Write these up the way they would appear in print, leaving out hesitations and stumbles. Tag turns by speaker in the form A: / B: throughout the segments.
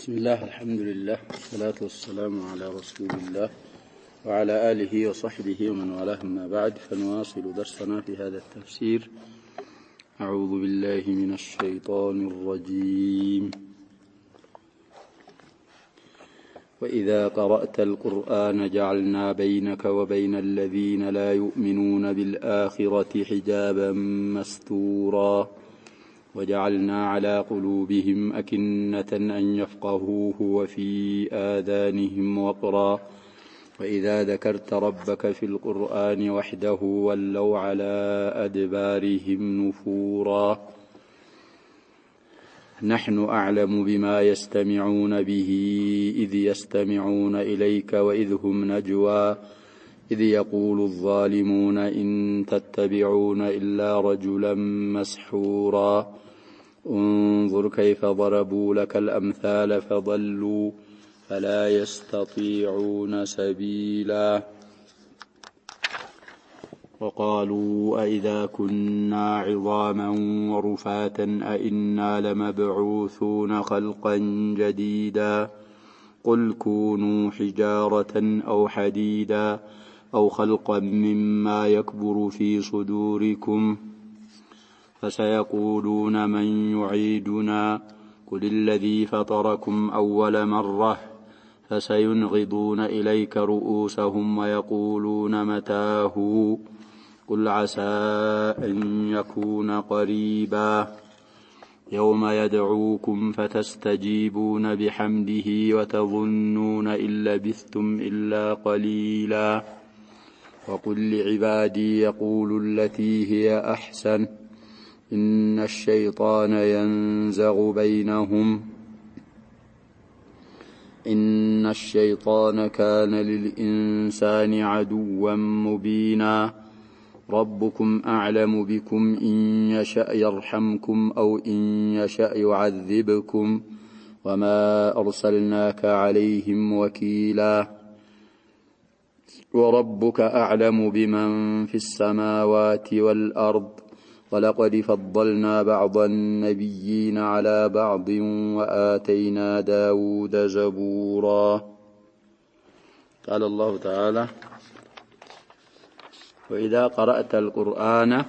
A: بسم الله الحمد لله والصلاة والسلام على رسول الله وعلى آله وصحبه ومن والاه أما بعد فنواصل درسنا في هذا التفسير. أعوذ بالله من الشيطان الرجيم. وإذا قرأت القرآن جعلنا بينك وبين الذين لا يؤمنون بالآخرة حجابا مستورا وجعلنا على قلوبهم أكنة أن يفقهوه وفي آذانهم وقرا وإذا ذكرت ربك في القرآن وحده ولوا على أدبارهم نفورا نحن أعلم بما يستمعون به إذ يستمعون إليك وإذ هم نجوى إذ يقول الظالمون إن تتبعون إلا رجلا مسحورا انظر كيف ضربوا لك الأمثال فضلوا فلا يستطيعون سبيلا وقالوا أئذا كنا عظاما ورفاتا أئنا لمبعوثون خلقا جديدا قل كونوا حجارة أو حديدا أو خلقا مما يكبر في صدوركم فسيقولون من يعيدنا قل الذي فطركم أول مرة فسينغضون إليك رؤوسهم ويقولون متاه قل عسى أن يكون قريبا يوم يدعوكم فتستجيبون بحمده وتظنون إن لبثتم إلا قليلا وقل لعبادي يقولوا التي هي أحسن إن الشيطان ينزغ بينهم إن الشيطان كان للإنسان عدوا مبينا ربكم أعلم بكم إن يشأ يرحمكم أو إن يشأ يعذبكم وما أرسلناك عليهم وكيلا وربك أعلم بمن في السماوات والأرض ولقد فضلنا بعض النبيين على بعض وآتينا داود زبورا. قال الله تعالى وإذا قرأت القرآن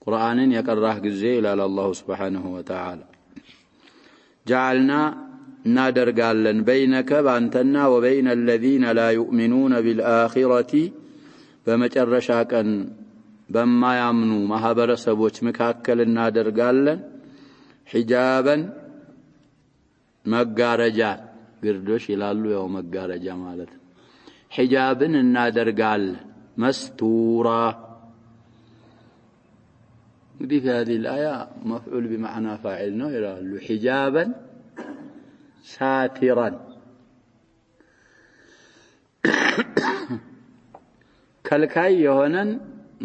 A: قرآن يقرأه جزء إلى الله سبحانه وتعالى جعلنا نادر قالن بينك بانتنا وبين الذين لا يؤمنون بالآخرة بمجرشاكا بما يامنوا مهابر سبوش مكاكل نادر قالن حجابا مقارجا قردوش يلالو يوم مقارجا مالت حجابا نادر قالن مستورا. في هذه الآية مفعول بمعنى فاعل نويرا حجابا ساترا كالكاي يهونن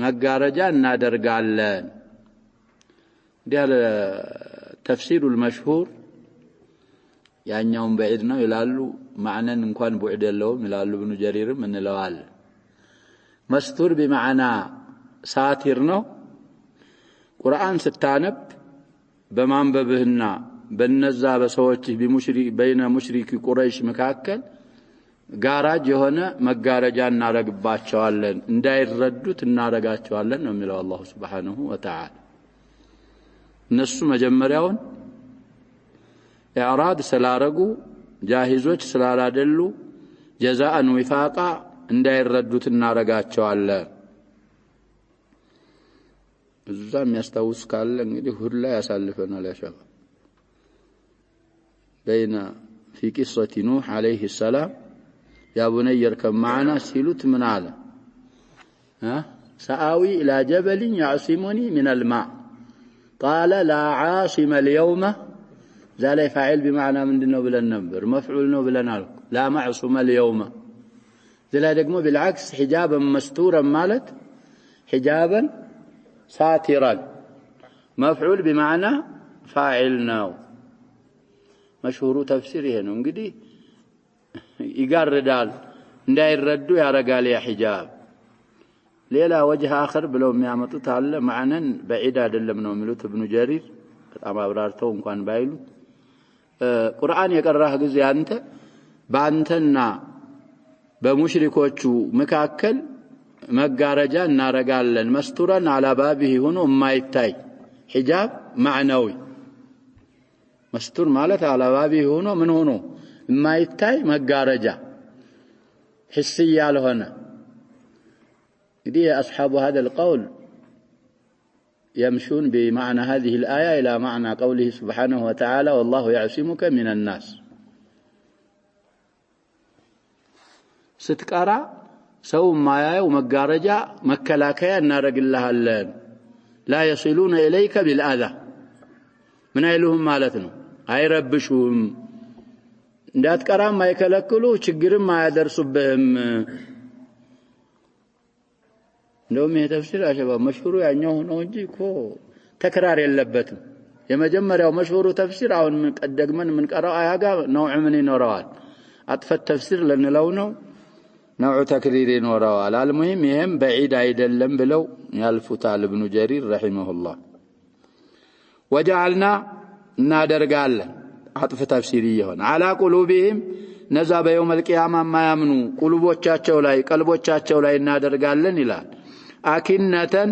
A: مقارجا نادر قالن ده التفسير المشهور يعني يوم بعيدنا يلالو معنى نكون بعيد اللهم يلالو ابن جرير من الوال مستور بمعنى ساتر نو قرآن ستانب بمانببهنا بالنزا بسوچ بمشرك بين مشرك قريش مكاكل ጋራጅ የሆነ መጋረጃ እናረግባቸዋለን እንዳይረዱት እናረጋቸዋለን ነው የሚለው አላህ Subhanahu Wa Ta'ala። እነሱ መጀመሪያውን ኢዕራድ ስላረጉ ጃሂዞች ስላላደሉ ጀዛአን ወፋቃ እንዳይረዱት እናረጋቸዋለን። እዛም ያስታውስ ካለ እንግዲህ ሁላ ያሳልፈናል ያሻባ بين في قصة نوح عليه السلام يا بني اركب معنا سيلوت من على سآوي إلى جبل يعصمني من الماء قال لا عاصم اليوم زال فاعل بمعنى من دنو بلا النبر مفعول نو بلا نالك لا معصم اليوم زال دقمو بالعكس حجابا مستورا مالت حجابا ساترا مفعول بمعنى فاعل نو مشهور تفسيره هنا እንግዲህ ይጋርዳል እንዳይረዱ ያረጋል ያ ሒጃብ ሌላ وجه آخر ብለው የሚያመጡት አለ ማዕነን بعيد አይደለም ነው የሚሉት ابن جرير በጣም አብራርተው እንኳን ባይሉ ቁርአን የቀራህ ጊዜ አንተ ባንተና በሙሽሪኮቹ መካከል መጋረጃ እናረጋለን መስቱራን على بابه ሆኖ የማይታይ ሒጃብ ማዕናዊ መስቱር ማለት على بابه ሆኖ ምን ሆኖ የማይታይ መጋረጃ حسي ያልሆነ እንግዲህ اصحاب هذا القول يمشون بمعنى هذه الآية إلى معنى قوله سبحانه وتعالى والله يعصمك من الناس ستقرا سو ما ياو مغارجا مكلاكيا እናረግልሃለን لا يصلون إليك بالأذى من አይሉህም ማለት ነው አይረብሹም እንዳትቀራም አይከለክሉ ችግርም አያደርሱብህም እንደውም የተፍሲር አሸባ መሽሁሩ ያኛው ነው እንጂ እኮ ተከራር የለበትም የመጀመሪያው መሽሁሩ ተፍሲር አሁን ቀደግመን ምን ቀራው አያጋ ነው ምን ይኖረዋል አጥፈት ተፍሲር ለነለው ነው ነው ተክሪር ይኖረዋል አልሙሂም ይሄም بعيد አይደለም ብለው ያልፉታል ኢብኑ ጀሪር ረሂመሁላህ وجعلنا እናደርጋለን አጥፍ ተፍሲር ይሆን على قلوبهم ነዛ በየውም القيامه ማያምኑ ቁልቦቻቸው ላይ ቀልቦቻቸው ላይ እናደርጋለን ይላል አኪነተን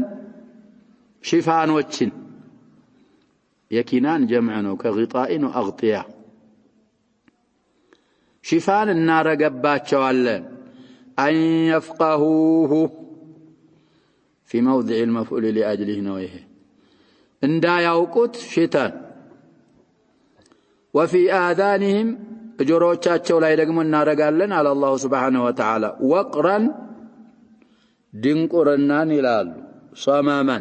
A: ሽፋኖችን የኪናን ጀምዕ ነው ከغطاء ወአغطيا ሽፋን እናረጋባቸዋለን أن يفقهوه في موضع المفعول لأجله نويه اندا يوقت شتان وفي آذانهم جروچاچو ላይ ደግሞ እናረጋለን على الله سبحانه وتعالى وقرا ድንቁርናን ይላሉ صماما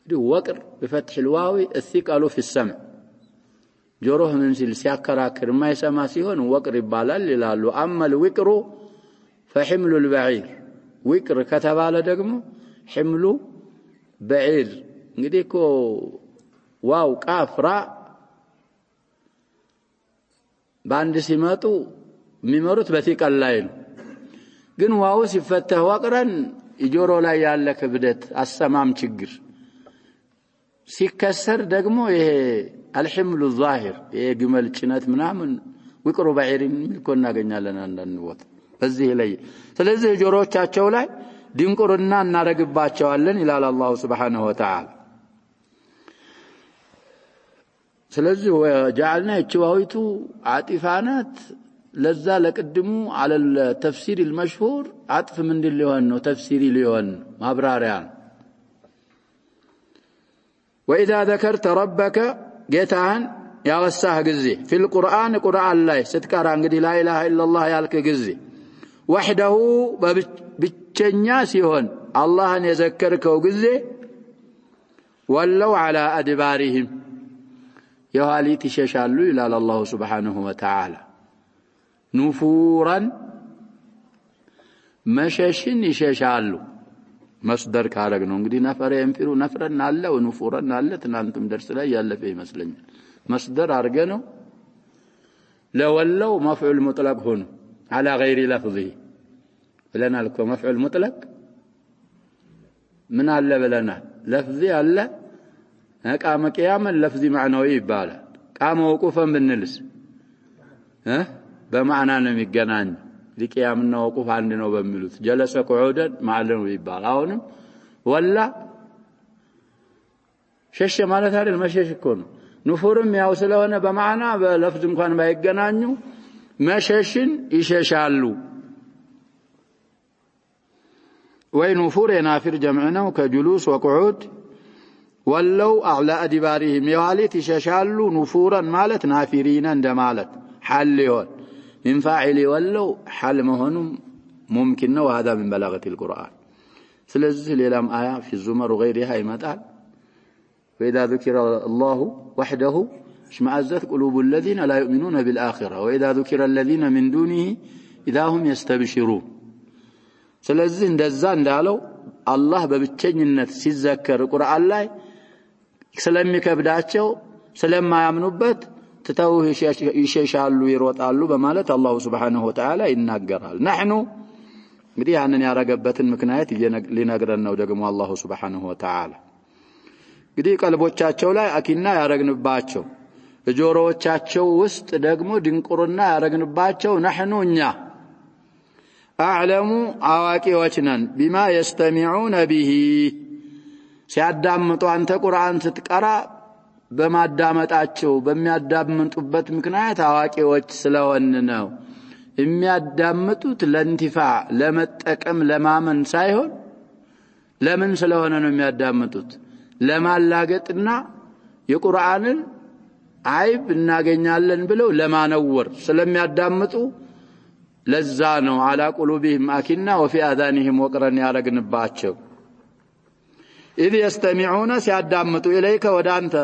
A: دي وقر بفتح الواو الثقل في السمع جروه من سيل ሲያከራክር ማይሰማ ሲሆን ወቅር ይባላል ይላሉ اما الوقر فحمل البعير وقر ከተባለ ደግሞ حمل بعير እንግዲህ እኮ ዋው ቃፍራ ባንድ ሲመጡ የሚመሩት በቲቀል ላይ ነው ግን ዋው ሲፈተህ ወቅረን ጆሮ ላይ ያለ ክብደት አሰማም ችግር ሲከሰር ደግሞ ይሄ الحمل الظاهر የግመል ጭነት ምናምን ወቅሩ ባይሪን ምልኮ እናገኛለን አንዳንድ ቦታ በዚህ ላይ ስለዚህ ጆሮቻቸው ላይ ድንቁርና እናረግባቸዋለን ይላል አላህ Subhanahu Wa Ta'ala ስለዚህ وجعلنا اتواويቱ عاطفانات ለዛ ለቅድሙ على التفسير المشهور عطف ምንድን ሊሆን ነው ተፍሲሪ ሊሆን ማብራሪያ واذا ذكرت ربك ጌታን ያወሳህ ጊዜ في القرآن ቁርአን ላይ ስትቀራ እንግዲህ لا اله الا الله ያልክ ጊዜ وحده ብቸኛ ሲሆን አላህን የዘከርከው ጊዜ ወለው على ادبارهم የኋሊት ይሸሻሉ ይላል አላህ Subhanahu Wa Ta'ala نفورا መሸሽን ይሸሻሉ መስደር ካረግ ነው እንግዲህ ነፈረ የምፊሩ ነፍረን አለ ወንፉረን አለ ትናንትም ደርስ ላይ ያለፈ ይመስለኛል መስደር አርገ ነው ለወለው መፍዑል ሙጥለቅ ሆኖ على غير لفظه ብለና ለኮ መፍዑል ሙጥለቅ ምን አለ ብለና ለፍዚ አለ ቃመ ቂያመን ለፍዚ ማዕናዊ ይባላል ቃመ ወቁፈን ብንልስ በማዕና ነው የሚገናኝ ሊቂያምና ወቁፍ አንድ ነው በሚሉት ጀለሰ ቁዑደን ማዕለኑ ይባላል አሁንም ወላ ሸሽ ማለት አይደል መሸሽ እኮ ነው ንፉርም ያው ስለሆነ በማዕና በለፍዝ እንኳን ባይገናኙ መሸሽን ይሸሻሉ ወይ ንፉር የናፊር ጀምዕ ነው ከጁሉስ ወቁዑድ ወለው አዕላ አድባሪህም የዋሊት ይሸሻሉ ንፉራን ማለት ናፊሪና እንደማለት حل يون من فاعل ولو حل مهنم ممكن وهذا من بلاغة القرآن سلزه للام آية في الزمر وغيرها يمتعل وإذا ذكر الله وحده اشمأزت قلوب الذين لا يؤمنون بالآخرة وإذا ذكر الذين من دونه إذا هم يستبشرون سلزه اندزان دالو الله ببتشنينت سيذكر القرآن لا سلمي كبداتشو سلم ما يامنوبت تتوه يشيشالو يروطالو በማለት አላህ Subhanahu Wa Ta'ala ይናገራል نحن እንግዲህ ያንን ያረጋበትን ምክንያት ሊነግረን ነው ደግሞ አላህ Subhanahu Wa Ta'ala እንግዲህ ቀልቦቻቸው ላይ አኪና ያረግንባቸው ጆሮዎቻቸው ውስጥ ደግሞ ድንቁርና ያረግንባቸው نحن እኛ አዕለሙ አዋቂዎች ነን ቢማ يستمعون به ሲያዳምጡ አንተ ቁርአን ስትቀራ በማዳመጣቸው በሚያዳምጡበት ምክንያት አዋቂዎች ስለሆነ ነው የሚያዳምጡት ለእንቲፋዕ ለመጠቀም ለማመን ሳይሆን ለምን ስለሆነ ነው የሚያዳምጡት ለማላገጥና የቁርአንን አይብ እናገኛለን ብለው ለማነወር ስለሚያዳምጡ ለዛ ነው على قلوبهم أكنة وفي آذانهم وقرا ያረግንባቸው إذ يستمعون ሲያዳምጡ إليك ወደ አንተ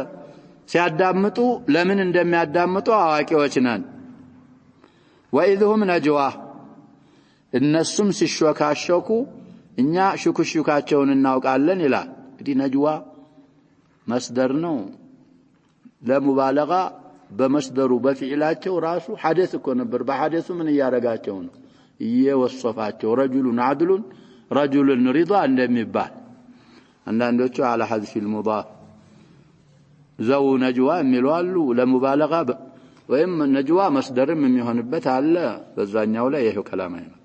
A: ሲያዳምጡ ለምን እንደሚያዳምጡ አዋቂዎች ነን وإذ هم نجوا እነሱም ሲሾካሾኩ እኛ ሽኩሽካቸውን እናውቃለን ይላል እንግዲህ ነጅዋ መስደር ነው ለሙባለጋ በመስደሩ በፊዕላቸው ራሱ ሐዲስ እኮ ነበር በሐዲሱ ምን ያረጋቸው ነው እየወሰፋቸው ረጁሉን አድሉን ረጁሉን ሪዳ እንደሚባል አንዳንዶቹ على حذف المضاف ዘው ነጅዋ የሚሏሉ ለሙባለጋ ወይም ነጅዋ መስደርም የሚሆንበት አለ በዛኛው ላይ ይሄው ከላማ ነው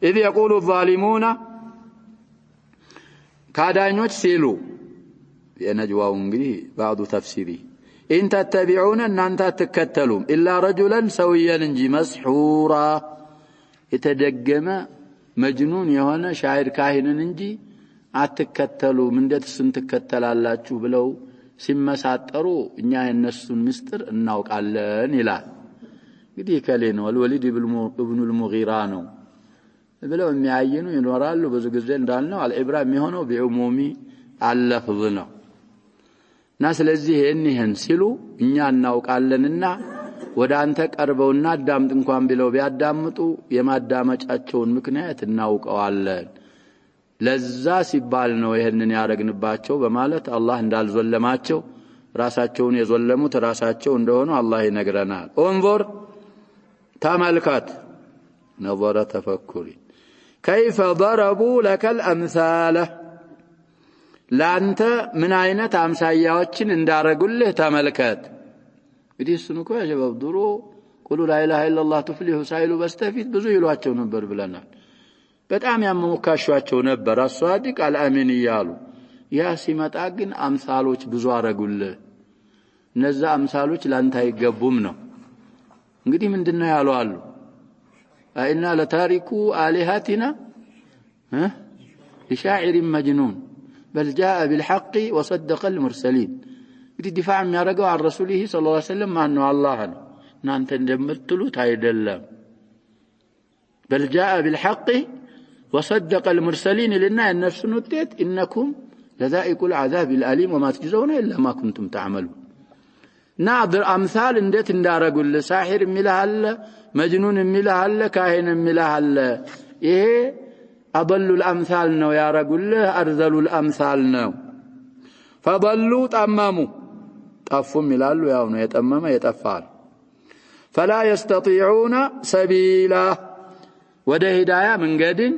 A: إذ يقول الظالمون ካዳኞች ሲሉ የነጅዋው እንግዲህ بعض تفسيري إن تتبعون እናንተ አትከተሉም إلا رجلا سويا እንጂ مسحورا የተደገመ መጅኑን የሆነ ሻዒር ካህንን እንጂ አትከተሉም እንዴትስ እንትከተላላችሁ ብለው ሲመሳጠሩ እኛ የነሱን ምስጢር እናውቃለን ይላል እንግዲህ ከሌን ወልወሊድ ኢብኑ አልሙጊራ ነው ብለው የሚያየኑ ይኖራሉ ብዙ ጊዜ እንዳልነው አልኢብራ የሚሆነው በዑሙሚ አልለፍዝ ነው እና ስለዚህ ይሄን ሲሉ እኛ እናውቃለንና ወደ አንተ ቀርበውና አዳምጥ እንኳን ብለው ቢያዳምጡ የማዳመጫቸውን ምክንያት እናውቀዋለን ለዛ ሲባል ነው ይሄንን ያረግንባቸው በማለት አላህ እንዳልዘለማቸው ራሳቸውን የዘለሙት ራሳቸው እንደሆኑ አላህ ይነግረናል انظر ተመልከት نظر تفكر كيف ضربوا لك الامثال ላንተ ምን አይነት አምሳያዎችን እንዳረጉልህ ተመልከት እንግዲህ እሱን እኮ ያጀበው ድሮ ቁሉ ላ ኢላሃ ኢላላህ ተፍሊሁ ሳይሉ በስተፊት ብዙ ይሏቸው ነበር ብለናል በጣም ያመሙካሿቸው ነበር አስዋዲቅ አልአሚን ይያሉ ያ ሲመጣ ግን አምሳሎች ብዙ አረጉልህ እነዛ አምሳሎች ላንተ አይገቡም ነው እንግዲህ ምንድነው ያሉ አሉ አይና ለታሪኩ አሊሃቲና لشاعر مجنون بل جاء بالحق وصدق المرسلين እንግዲህ دفاع የሚያረጋው عن رسوله صلى الله عليه وسلم ማነው አላህ ነው እናንተ እንደምትሉት አይደለም بل جاء بالحق وصدق المرسلين لنا النفس نتيت إنكم لذائق العذاب الأليم وما تجزون إلا ما كنتم تعملون ناظر أمثال اندت اندارقوا لساحر ملهل مجنون ملهل كاهن ملهل إيه أضلوا الأمثال نو يا رجل أرذلوا الأمثال نو فضلوا تأمموا طفوا ملال وياونو يتأمم يتفعل فلا يستطيعون سبيلا وده هداية من قدن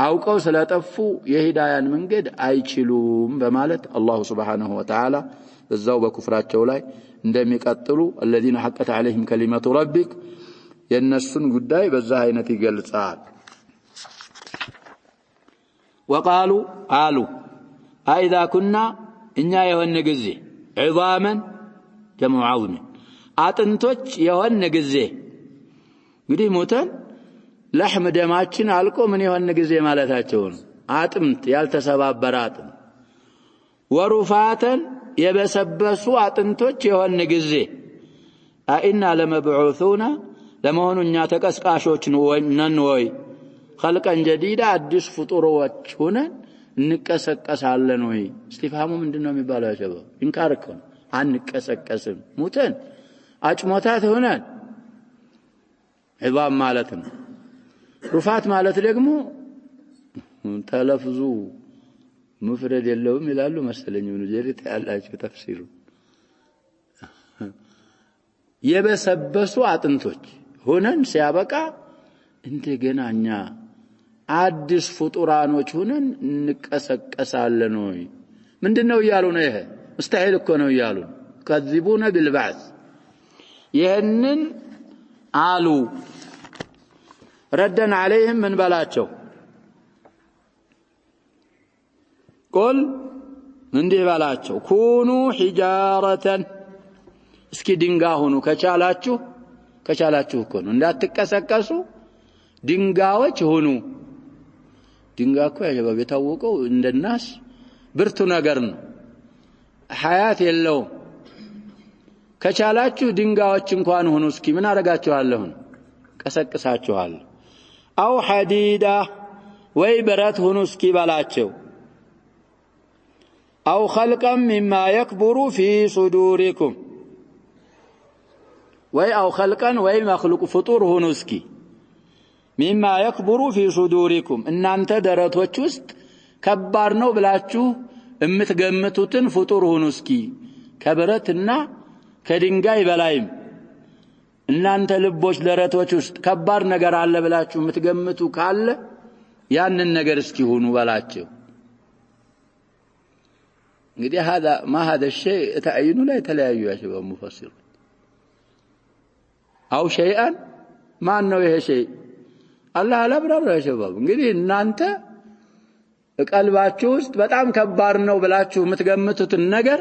A: አውቀው ስለጠፉ የሂዳያን መንገድ አይችሉም በማለት አላህ Subhanahu Wa Ta'ala በዛው በኩፍራቸው ላይ እንደሚቀጥሉ الذين حقت عليهم كلمة ربك የነሱን ጉዳይ በዛ አይነት ይገልጻል وقالوا قالوا اذا كنا እኛ የሆነ ጊዜ عظاما جمع عظم አጥንቶች የሆነ ጊዜ እንግዲህ ሞተን لحم ደማችን አልቆ ምን የሆነ ጊዜ ማለታቸው ነው አጥምት ያልተሰባበረ አጥም ወሩፋተን የበሰበሱ አጥንቶች የሆነ ጊዜ አኢና ለመብዑሱና ለመሆኑኛ ተቀስቃሾች ነን ወይ خلقን جديد አዲስ ፍጡሮች ሆነን እንቀሰቀሳለን ወይ እስቲፋሙ ምንድነው የሚባለው ያሸበ እንካርኩ አንቀሰቀስም ሙተን አጭሞታት ሆነን عظام ማለት ነው ሩፋት ማለት ደግሞ ተለፍዙ مفرد የለውም ይላሉ መሰለኝ ምን ጀሪት ያላችሁ ተፍሲሩ የበሰበሱ አጥንቶች ሆነን ሲያበቃ እንደገናኛ አዲስ ፍጡራኖች ሆነን እንቀሰቀሳለን ወይ ምንድነው ይያሉ ነው ይሄ مستحيل እኮ ነው ይያሉ كذبون بالبعث ይህንን አሉ ረደን عليهم ምን በላቸው ቁል እንዲህ በላቸው ኩኑ ሒጃረተን እስኪ ድንጋይ ሁኑ ከቻላችሁ እኮ ነው እንዳትቀሰቀሱ ድንጋዮች ሁኑ ድንጋይ እኮ ያጀባብ የታወቀው እንደናስ ብርቱ ነገር ነው ሐያት የለው ከቻላችሁ ድንጋዮች እንኳን ሁኑ እስኪ ምን አረጋችኋለሁ ቀሰቅሳችኋል አው ሐዲዳ ወይ ብረት ሁኑ እስኪ በላቸው አው خلقا مما يكبر في صدوركم ወይ አው خلقا ወይ مخلوق ፍጡር ሁኑ እስኪ مما يكبر في صدوركم እናንተ ደረቶች ውስጥ ከባድ ነው ብላችሁ እምትገምቱትን ፍጡር ሁኑ እስኪ ከብረትና ከድንጋይ በላይም እናንተ ልቦች ደረቶች ውስጥ ከባድ ነገር አለ ብላችሁ እምትገምቱ ካለ ያንን ነገር እስኪ ሁኑ በላቸው እንግዲህ هذا الشيء تعينه لا يتلያዩ يا شباب مفسر أو شيئا ما أنه ይሄ شيء الله لا برر يا شباب እንግዲህ እናንተ ቀልባችሁ ውስጥ በጣም ከባድ ነው ብላችሁ የምትገምቱትን ነገር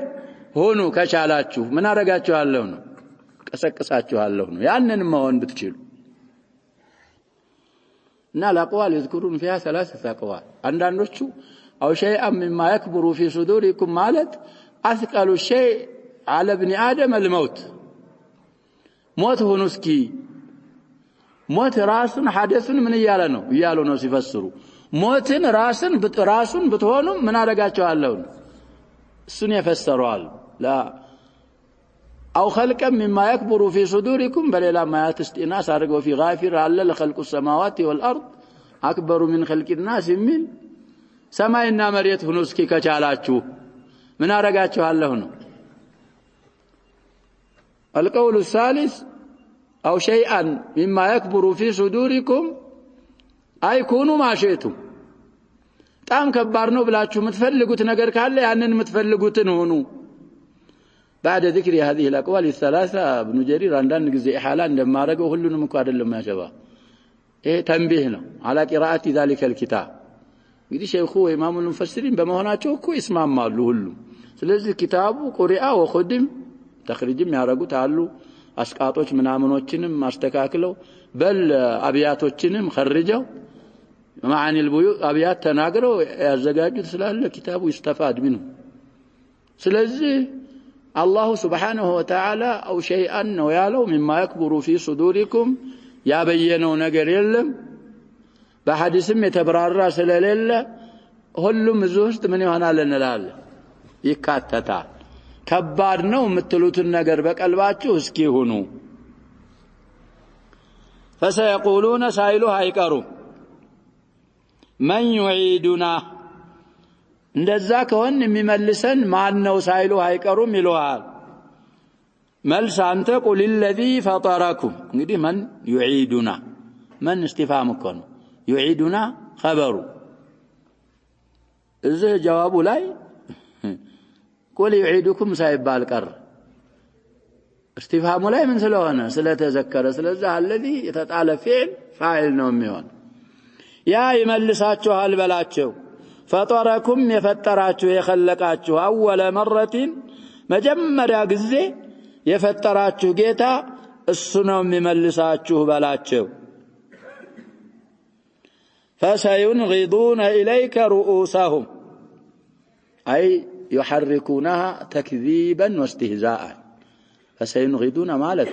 A: ሆኖ ከቻላችሁ ምን አረጋችኋለሁ ነው ቀሰቅሳችኋለሁ ነው ያንን መሆን ብትችሉ እና ለአቋል ይذكرون فيها ثلاثه اقوال አንዳንዶቹ أو شيئا مما يكبر في صدوركم ማለት أثقل الشيء على ابن آدم الموت موت ሆኖ እስኪ ሞት ራስን ሐደስን ምን እያሉ ነው ሲፈስሩ ሞትን ራስን ብትሆኑ ምን አረጋችኋለሁ እሱን يفسرዋል لا أو خلقا مما يكبر في صدوركم بل لا ما يستئناس አድርገው في غافر على لخلق السماوات والأرض أكبر من خلق الناس من ሰማይና መሬት ሆኖ እስኪ ከቻላችሁ ምን አረጋችኋለሁ ነው القول الثالث أو شيئا مما يكبر في صدوركم أي كونوا ما شئتم በጣም ከባድ ነው ብላችሁ የምትፈልጉት ነገር ካለ ያንን የምትፈልጉትን ሆኑ بعد ذكر هذه الأقوال الثلاثة ابن جرير عندنا ጊዜ ኢሓላ እንደማረገው ሁሉንም እንኳን አይደለም ያሸባ ይሄ ተንቢህ ነው على قراءة ذلك الكتاب እንግዲህ ሸይኹ ኢማሙ ሙፈሲሪን በመሆናቸው እኮ ይስማማሉ ሁሉ ስለዚህ ኪታቡ ቁሪአ ወኹድም ተኽሪጅም ያረጉት አሉ አስቃጦች ምናምኖችንም ማስተካክለው በል አብያቶችንም خرجው معاني البيوت አብያት ተናግረው ያዘጋጁት ስላለ ኪታቡ ይስተፋድ منه ስለዚህ الله سبحانه وتعالى أو شيئا ነው ያለው مما يكبر في صدوركم ያበየነው ነገር የለም በሐዲስም የተብራራ ስለሌለ ሁሉም እዚህ ምን ይሆናል እንላለን ይካተታል ከባድ ነው የምትሉትን ነገር በቀልባችሁ እስኪ ሁኑ فسيقولون سائلوا አይቀሩም من يعيدنا እንደዛ ከሆነ የሚመልሰን ማን ነው ሳይሉ አይቀሩም ይሏል መልስ አንተ ቁል الذي فطركم እንግዲህ من يعيدنا من استفهام እኮ ነው يعيدنا خبروا እዚህ ጀዋቡ ላይ قل يعيدكم ሳይባል ቀር استفهام ላይ ምን ስለሆነ ስለተዘከረ ስለዚህ الذي የተጣለ فعل فاعل ነው የሚሆን ያ ይመልሳችኋል በላቸው فطركم يفتراችሁ የخلቃችሁ اول مره መጀመሪያ ጊዜ የፈጠራችሁ ጌታ እሱ ነው የሚመልሳችሁ በላቸው فسينغضون إليك رؤوسهم أي يحركونها تكذيبا واستهزاء فسينغضون مالك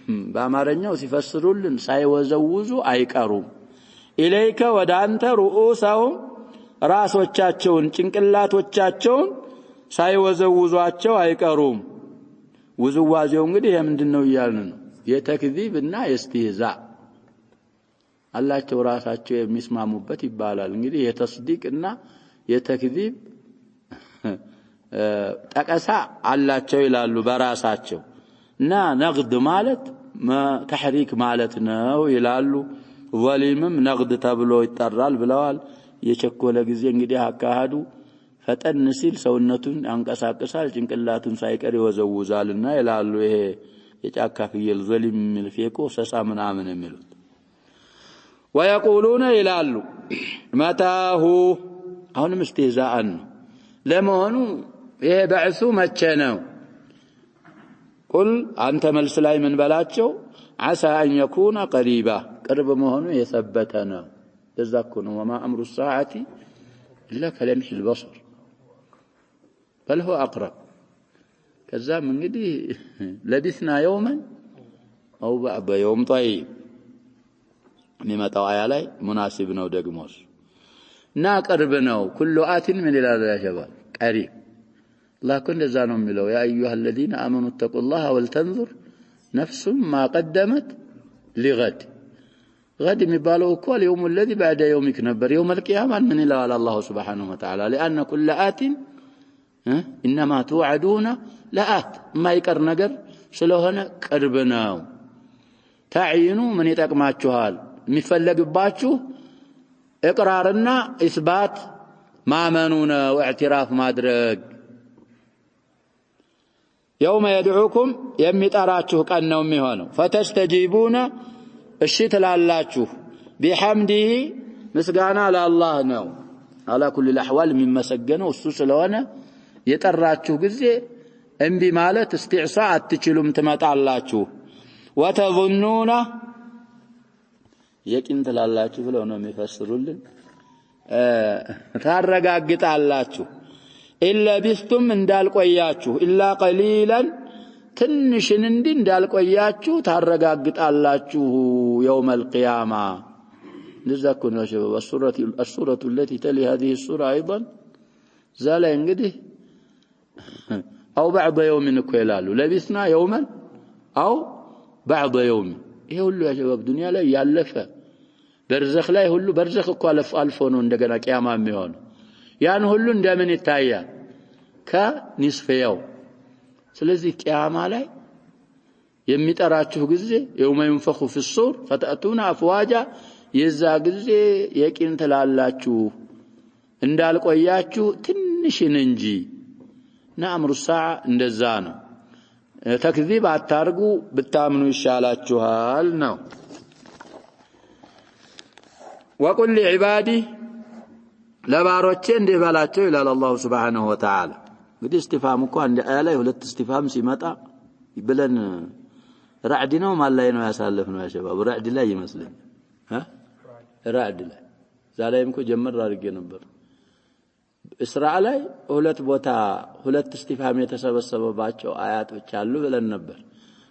A: بأمارنيو سيفسرون سيوزوزوا أيكارون إليك ودانت رؤوسهم راس وچاچون چنقلات وچاچون ሳይወዘውዟቸው አይቀሩም ውዝዋዜው እንግዲህ ምንድነው ይያልን ነው የተክذብና የስትህዛ አላቸው ራሳቸው የሚስማሙበት ይባላል እንግዲህ የተስዲቅና የተክذብ ጠቀሳ አላቸው ይላሉ በራሳቸው እና ነግድ ማለት ተሕሪክ ማለት ነው ይላሉ ወሊምም ነግድ ተብሎ ይጠራል ብለዋል የቸኮለ ጊዜ እንግዲህ አካሃዱ ፈጠን ሲል ሰውነቱን አንቀሳቀሳል ጭንቅላቱን ሳይቀር ይወዘውዛልና ይላሉ ይሄ የጫካ ፍየል ዘሊም የሚል ፌኮ ሰሳ ምናምን የሚሉት ويقولون ይላሉ መታሁ አሁንም استهزاءን ለመሆኑ ይሄ በዕሱ መቼ ነው قل አንተ መልስ ላይ ምን በላቸው عسى ان يكون قريبا ቅርብ መሆኑ የሰበተ ነው ለዛኩ ነው وما امر الساعه الا كلمح البصر بل هو اقرب كذا እንግዲህ لبثنا يوما او بعض يوم طيب የሚመጣው አያ ላይ ሙናሲብ ነው ደግሞስ እና ቅርብ ነው كل آت من ይላል ያ ሸባብ قريب الله كن ذا ነው የሚለው يا ايها الذين امنوا اتقوا الله ولتنظر نفس ما قدمت لغد غد የሚባለው እኮ اليوم الذي بعد يومك ነበር يوم القيامه من ይላል الله سبحانه وتعالى لان كل آت انما توعدون لآت ما ይቀር ነገር ስለሆነ ቅርብ ነው تعينو من ይጠቅማችኋል የሚፈለግባችሁ اقرارنا اثبات ማመኑና واعتراف ማድረግ يوم يدعوكم የሚጠራችሁ ቀን ነው የሚሆነው فتستجيبون እሺ ትላላችሁ بحمده ምስጋና ለአላህ ነው على كل الاحوال የሚመሰገነው እሱ ስለሆነ የጠራችሁ ጊዜ እንቢ ማለት استعصاء አትችሉም ትመጣላችሁ وتظنون يقين ትላላችሁ ብለው ነው የሚፈስሩልን ታረጋግጣላችሁ ኢላ ቢስቱም እንዳልቆያችሁ ኢላ ቀሊላን ትንሽን እንዳልቆያችሁ ታረጋግጣላችሁ يوم القيامه لذكر يا شباب السوره التي تلي هذه السوره ايضا زال እንግዲህ او بعض يوم እኮ ይላሉ لبثنا يوما او بعض يوم ይሄ ሁሉ ያ ሸባብ ዱንያ ላይ ያለፈ በርዘኽ ላይ ሁሉ በርዘኽ እኮ አልፎ ነው እንደገና ቂያማ የሚሆነው ያን ሁሉ እንደምን ይታያል ከኒስፈው ስለዚህ ቂያማ ላይ የሚጠራችሁ ጊዜ يوم ينفخ في الصور فتأتون أفواجا የዛ ጊዜ የቂን ትላላችሁ እንዳልቆያችሁ ትንሽን እንጂ نأمر الساعة እንደዛ ነው تكذيب አታርጉ ብታምኑ ይሻላችኋል ነው وقل لعبادي ለባሮቼ እንዲህ በላቸው ይላል አላህ Subhanahu Wa Ta'ala እንግዲህ እስቲፋም እኮ አንድ አያ ላይ ሁለት እስቲፋም ሲመጣ ይብለን ረዕድ ነው ማን ላይ ነው ያሳለፍነው ያ ሸባብ ረዕድ ላይ ይመስልኝ ረዕድ ላይ ዛሬም እኮ ጀመር አድርጌ ነበር እስራኤል ላይ ሁለት ቦታ ሁለት እስቲፋም የተሰበሰበባቸው አያቶች አሉ ብለን ነበር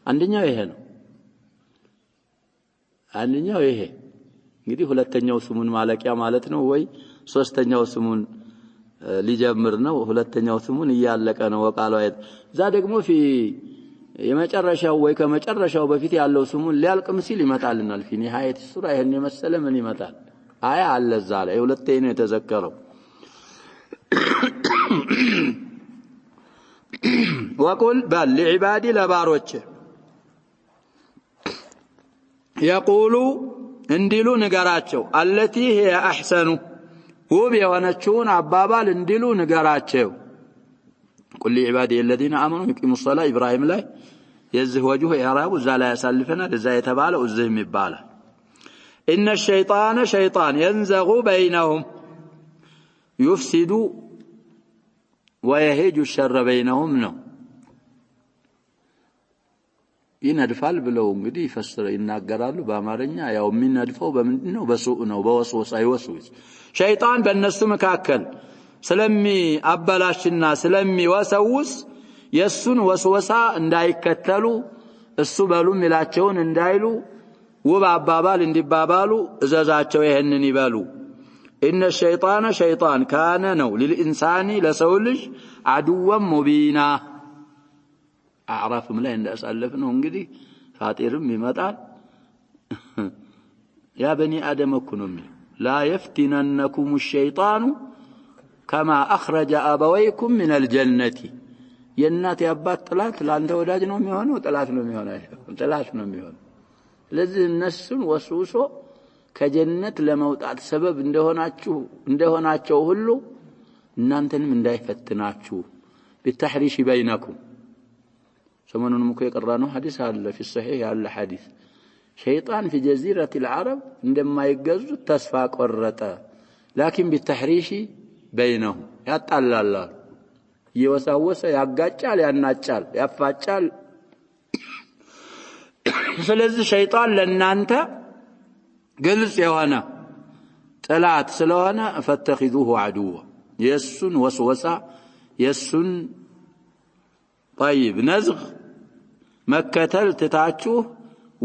A: አንደኛው ይሄ ነው አንደኛው ይሄ እንግዲህ ሁለተኛው ስሙን ማለቂያ ማለት ነው ወይ ሶስተኛው ስሙን ሊጀምር ነው ሁለተኛው ስሙን ይያለቀ ነው ወቃለው እዛ ደግሞ የመጨረሻው ወይ ከመጨረሻው በፊት ያለው ስሙን ሊያልቅም ሲል ይመጣልናል في نهايه السوره ይሄን የመሰለ ምን ይመጣል አያ አለ እዛ ላይ ሁለተኛ ነው የተዘከረው وقل بل لعبادي لباروچ يقولوا እንዲሉ ንገራቸው التي هي احسن ውብ የሆነችውን አባባል እንዲሉ ንገራቸው قل لعبادي الذين امنوا يقيموا الصلاه ابراهيم ላይ የዚህ ወጁ ያራቡ እዛ ላይ ያሳልፈናል እዛ የተባለው እዚህም ይባላል ان الشيطان شيطان ينزغ بينهم يفسد ويهج الشر بينهم ነው ይነድፋል ብለው እንግዲህ ይፈስረ ይናገራሉ በአማርኛ ያው የሚነድፈው በምንድነው በሱእ ነው በወስወስ አይወስውስ ሸይጣን በእነሱ መካከል ስለሚአበላሽና ስለሚወሰውስ የሱን ወስወሳ እንዳይከተሉ እሱ በሉም ይላቸውን እንዳይሉ ውብ አባባል እንዲባባሉ እዘዛቸው ይሄንን ይበሉ ان الشيطان شيطان كان ነው للانسان لسولج عدوا مبينا አዕራፍም ላይ እንዳሳለፍነው እንግዲህ ፋጢርም ይመጣል ያ በኒ አደም ኩኑም لا يفتننكم الشيطان كما اخرج ابويكم من الجنه የእናት ያባት ጥላት ላንተ ወዳጅ ነው የሚሆነው ጥላት ነው የሚሆነው ስለዚህ እነሱን ወስውሶ ከጀነት ለመውጣት ሰበብ እንደሆናቸው ሁሉ እናንተንም እንዳይፈትናችሁ بالتحريش بينكم ሰሞኑንም እኮ የቀራነው ሐዲስ አለ في الصحيح ያለ ሐዲስ ሸይጣን في جزيرة العرب እንደማይገዙት ተስፋ ቆረጠ لكن بالتحريش بينهم ያጣላል ይወሳወሰ ያጋጫል ያናጫል ያፋጫል ስለዚህ ሸይጣን ለናንተ ግልጽ የሆነ ጠላት ስለሆነ ፈተخذوه عدوا የሱን ወስወሳ የሱን طيب ነዝግ መከተል ትታችሁ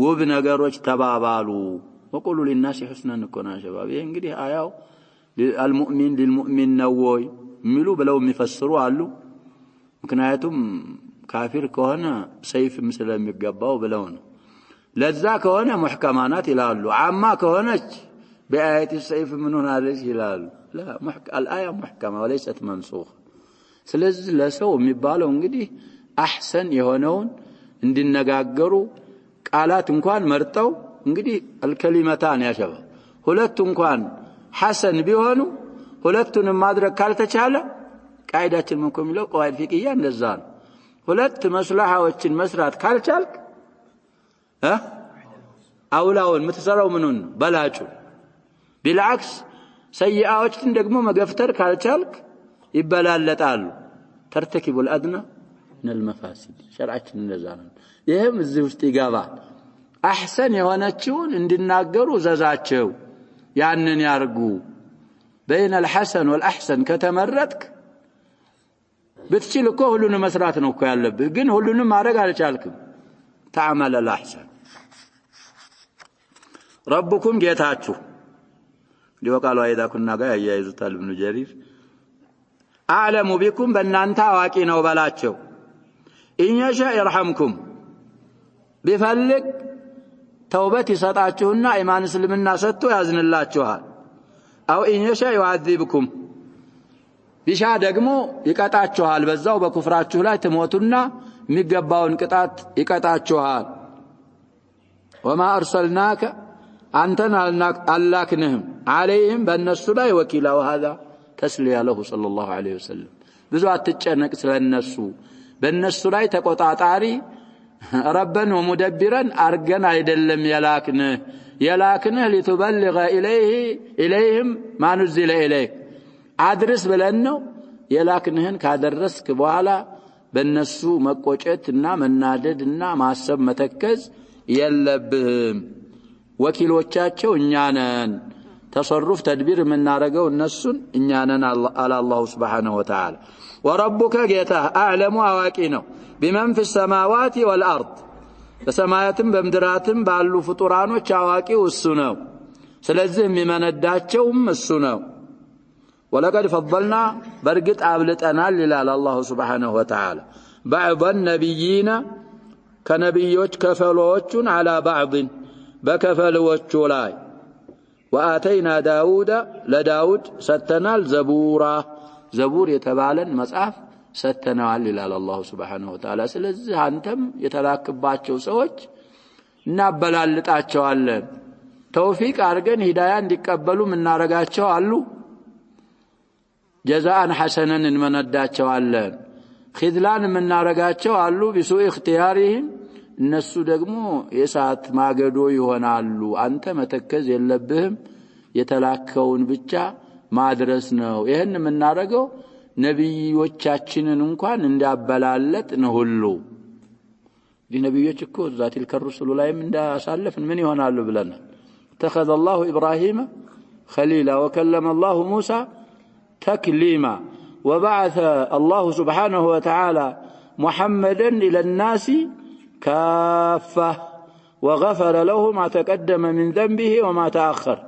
A: ውብ ነገሮች ተባባሉ وقولوا للناس حسنا نكونا شباب ይሄ እንግዲህ አያው المؤمن للمؤمن ነው ወይ ሚሉ ብለው የሚፈስሩ አሉ ምክንያቱም ካፊር ከሆነ ሰይፍ ስለሚገባው ብለው ነው ለዛ ከሆነ محكمانات ይላሉ አማ ከሆነች بآية السيف منون عليه ይላሉ لا الآية محكمة وليست منسوخة ስለዚህ ለሰው የሚባለው እንግዲህ አህሰን የሆነውን እንዲነጋገሩ ቃላት እንኳን መርጠው እንግዲህ الكلمتان يا شباب ሁለቱ እንኳን ሐሰን ቢሆኑ ሁለቱንም ማድረግ ካልተቻለ ቃይዳችን ምን ኮሚለው ቋይድ ፍቅያ እንደዛ ነው ሁለት መስላሃዎችን መስራት ካልቻልክ አውላውን ምትሰራው ምኑን በላጩ بالعكس سيئاዎችን ደግሞ መገፍተር ካልቻልክ ይበላለጣሉ ترتكب الادنى من المفاسد شرعችን እንደዛ ነው ይሄም እዚህ ውስጥ ይገባል احسن የሆነችውን እንድናገሩ ዘዛቸው ያንን ያርጉ بين الحسن والاحسن ከተመረጥክ ብትችል እኮ ሁሉንም መስራት ነው እኮ ያለብህ ግን ሁሉንም ማድረግ አልቻልክም تعمل الاحسن ربكم ጌታችሁ ሊወቃሉ አይዳ ኩና ጋር ያያይዙታል ኢብኑ ጀሪር اعلم بكم በእናንተ አዋቂ ነው በላቸው ኢንሻ ይርሐምኩም ቢፈልግ ተውበት ይሰጣችሁና ኢማን እስልምና ሰጥቶ ያዝንላችኋል አው ኢንሻ ይعذبكم ቢሻ ደግሞ ይቀጣችኋል በዛው በኩፍራችሁ ላይ ተሞቱና የሚገባውን ቅጣት ይቀጣችኋል وما ارسلناك አንተን አላክንህም عليهم በእነሱ ላይ ወኪላ وهذا ተስሊያ له صلى الله عليه وسلم ብዙ አትጨነቅ ስለነሱ በእነሱ ላይ ተቆጣጣሪ ربنا ومدبرا ارغن አይደለም የላክንህ لتبلغ اليهم ما نزل اليك አድርስ ብለን ነው የላክንህን ካደረስክ በኋላ በእነሱ መቆጨትና መናደድና ማሰብ መተከዝ የለብህም ወኪሎቻቸው እኛ ነን تصرف تدبير من نارجو النسون إننا على الله سبحانه وتعالى وربك جيته أعلم أواكينه بمن في السماوات والأرض السماوات بمدرات بعلو فطران وشواكي والسنو سلزهم بمن الداتشهم السنو ولقد فضلنا برقت عبلت أنال لله الله سبحانه وتعالى بعض النبيين كنبيوش كفلوش على بعض بكفلوش لاي وآتينا داود لداود ستنال زبور يتبالن مصحف ستنال لله الله سبحانه وتعالى ስለዚህ አንተም የተላከባቸው ሰዎች እናበላልጣቸዋለን ተውፊቅ አርገን ሂዳያ እንዲቀበሉ ምናረጋቸው አሉ ጀዛአን ሐሰነን እንመነዳቸዋለን ኺድላን ምናረጋቸው አሉ ቢሱኢ اختيارهم እነሱ ደግሞ የሳት ማገዶ ይሆናሉ አንተ መተከዝ የለብህም የተላከውን ብቻ ማድረስ ነው ይሄን ምናረገው ነብዮቻችንን እንኳን እንዲያበላለጥ ነው ሁሉ ዲነብዮች እኮ ዛቲል ከሩሱሉ ላይም እንዳሳለፍን ምን ይሆናሉ ብለና ተخذ الله ابراهيم خليلا وكلم الله موسى تكليما وبعث الله سبحانه وتعالى محمدا الى الناس كافة وغفر له ما تقدم من ذنبه وما تأخر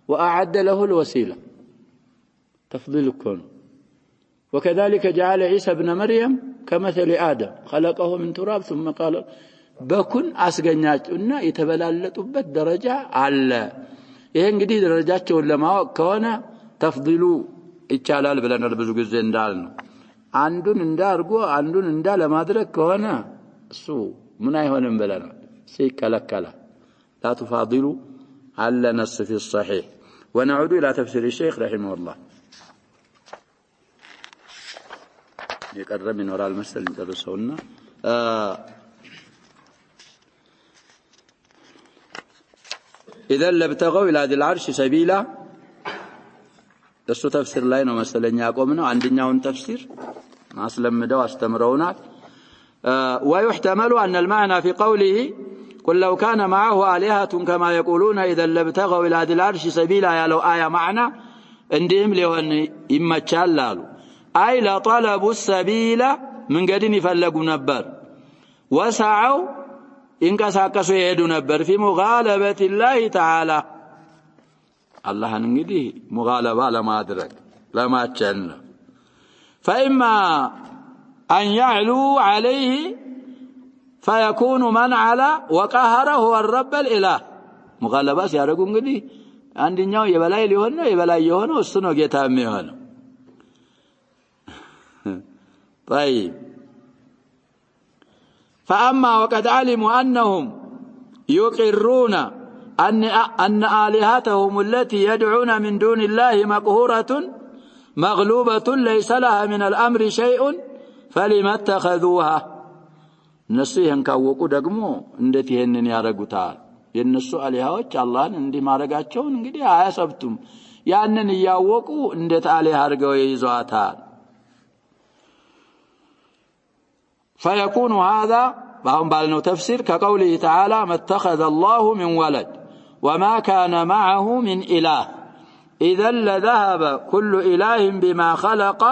A: وأعد له الوسيلة تفضيل الكون وكذلك جعل عيسى ابن مريم كمثل آدم خلقه من تراب ثم قال بكن أسقناتنا يتبلالتبت درجة على ይሄን እንግዲህ ደረጃቸውን ለማወቅ ከሆነ ተፍضሉ ይቻላል ብለን ብዙ ጊዜ እንዳልነው አንዱን እንዳርጎ አንዱን እንዳለማድረግ ከሆነ እሱ من አይሆንም ብለናል ሲከለከለ لا تفاضلوا على نص في الصحيح ونعود إلى تفسير الشيخ رحمه الله يقرب من وراء المسألة ندرسونا إذا لابتغوا إلى ذي العرش سبيلا السو تفسير لاي ነው መሰለኝ ያቆምነው አንደኛውን ተፍሲር ማስለምደው አስተምረውና ويحتمل أن المعنى في قوله قل لو كان معه آلهة كما يقولون إذا لابتغوا إلى ذي العرش سبيلا يا لو آية معنى عندهم ሊሆን ይመቻል አሉ أي لا طلبوا السبيل من قدن يفلقوا نبر وسعوا ينقساقسوا يهدوا نبر في مغالبة الله تعالى الله እንግዲህ مغالبة لما أدرك لما تشنف فإما أن يعلو عليه فيكون من على وقهره هو الرب الإله مغالبة ሲያደርጉ እንግዲህ አንደኛው የበላይ ሊሆን ነው የበላይ የሆነው እሱ ነው ጌታ የሚሆነው طيب فأما وقد علموا أنهم يقرون أن آلهتهم التي يدعون من دون الله مقهورة مغلوبة ليس لها من الأمر شيء فلما اتخذوها نسيهن كاوقو دقمو اندتهن يارقوتال የነሱ አሊያዎች አላህን እንዲማረጋቸውን እንግዲህ አያሰብቱም ያንን ያወቁ እንዴት አሊያ አድርገው ይዟታል فيكون هذا باهم بالنو تفسير كقوله تعالى ما اتخذ الله من ولد وما كان معه من إله إذا لذهب كل إله بما خلق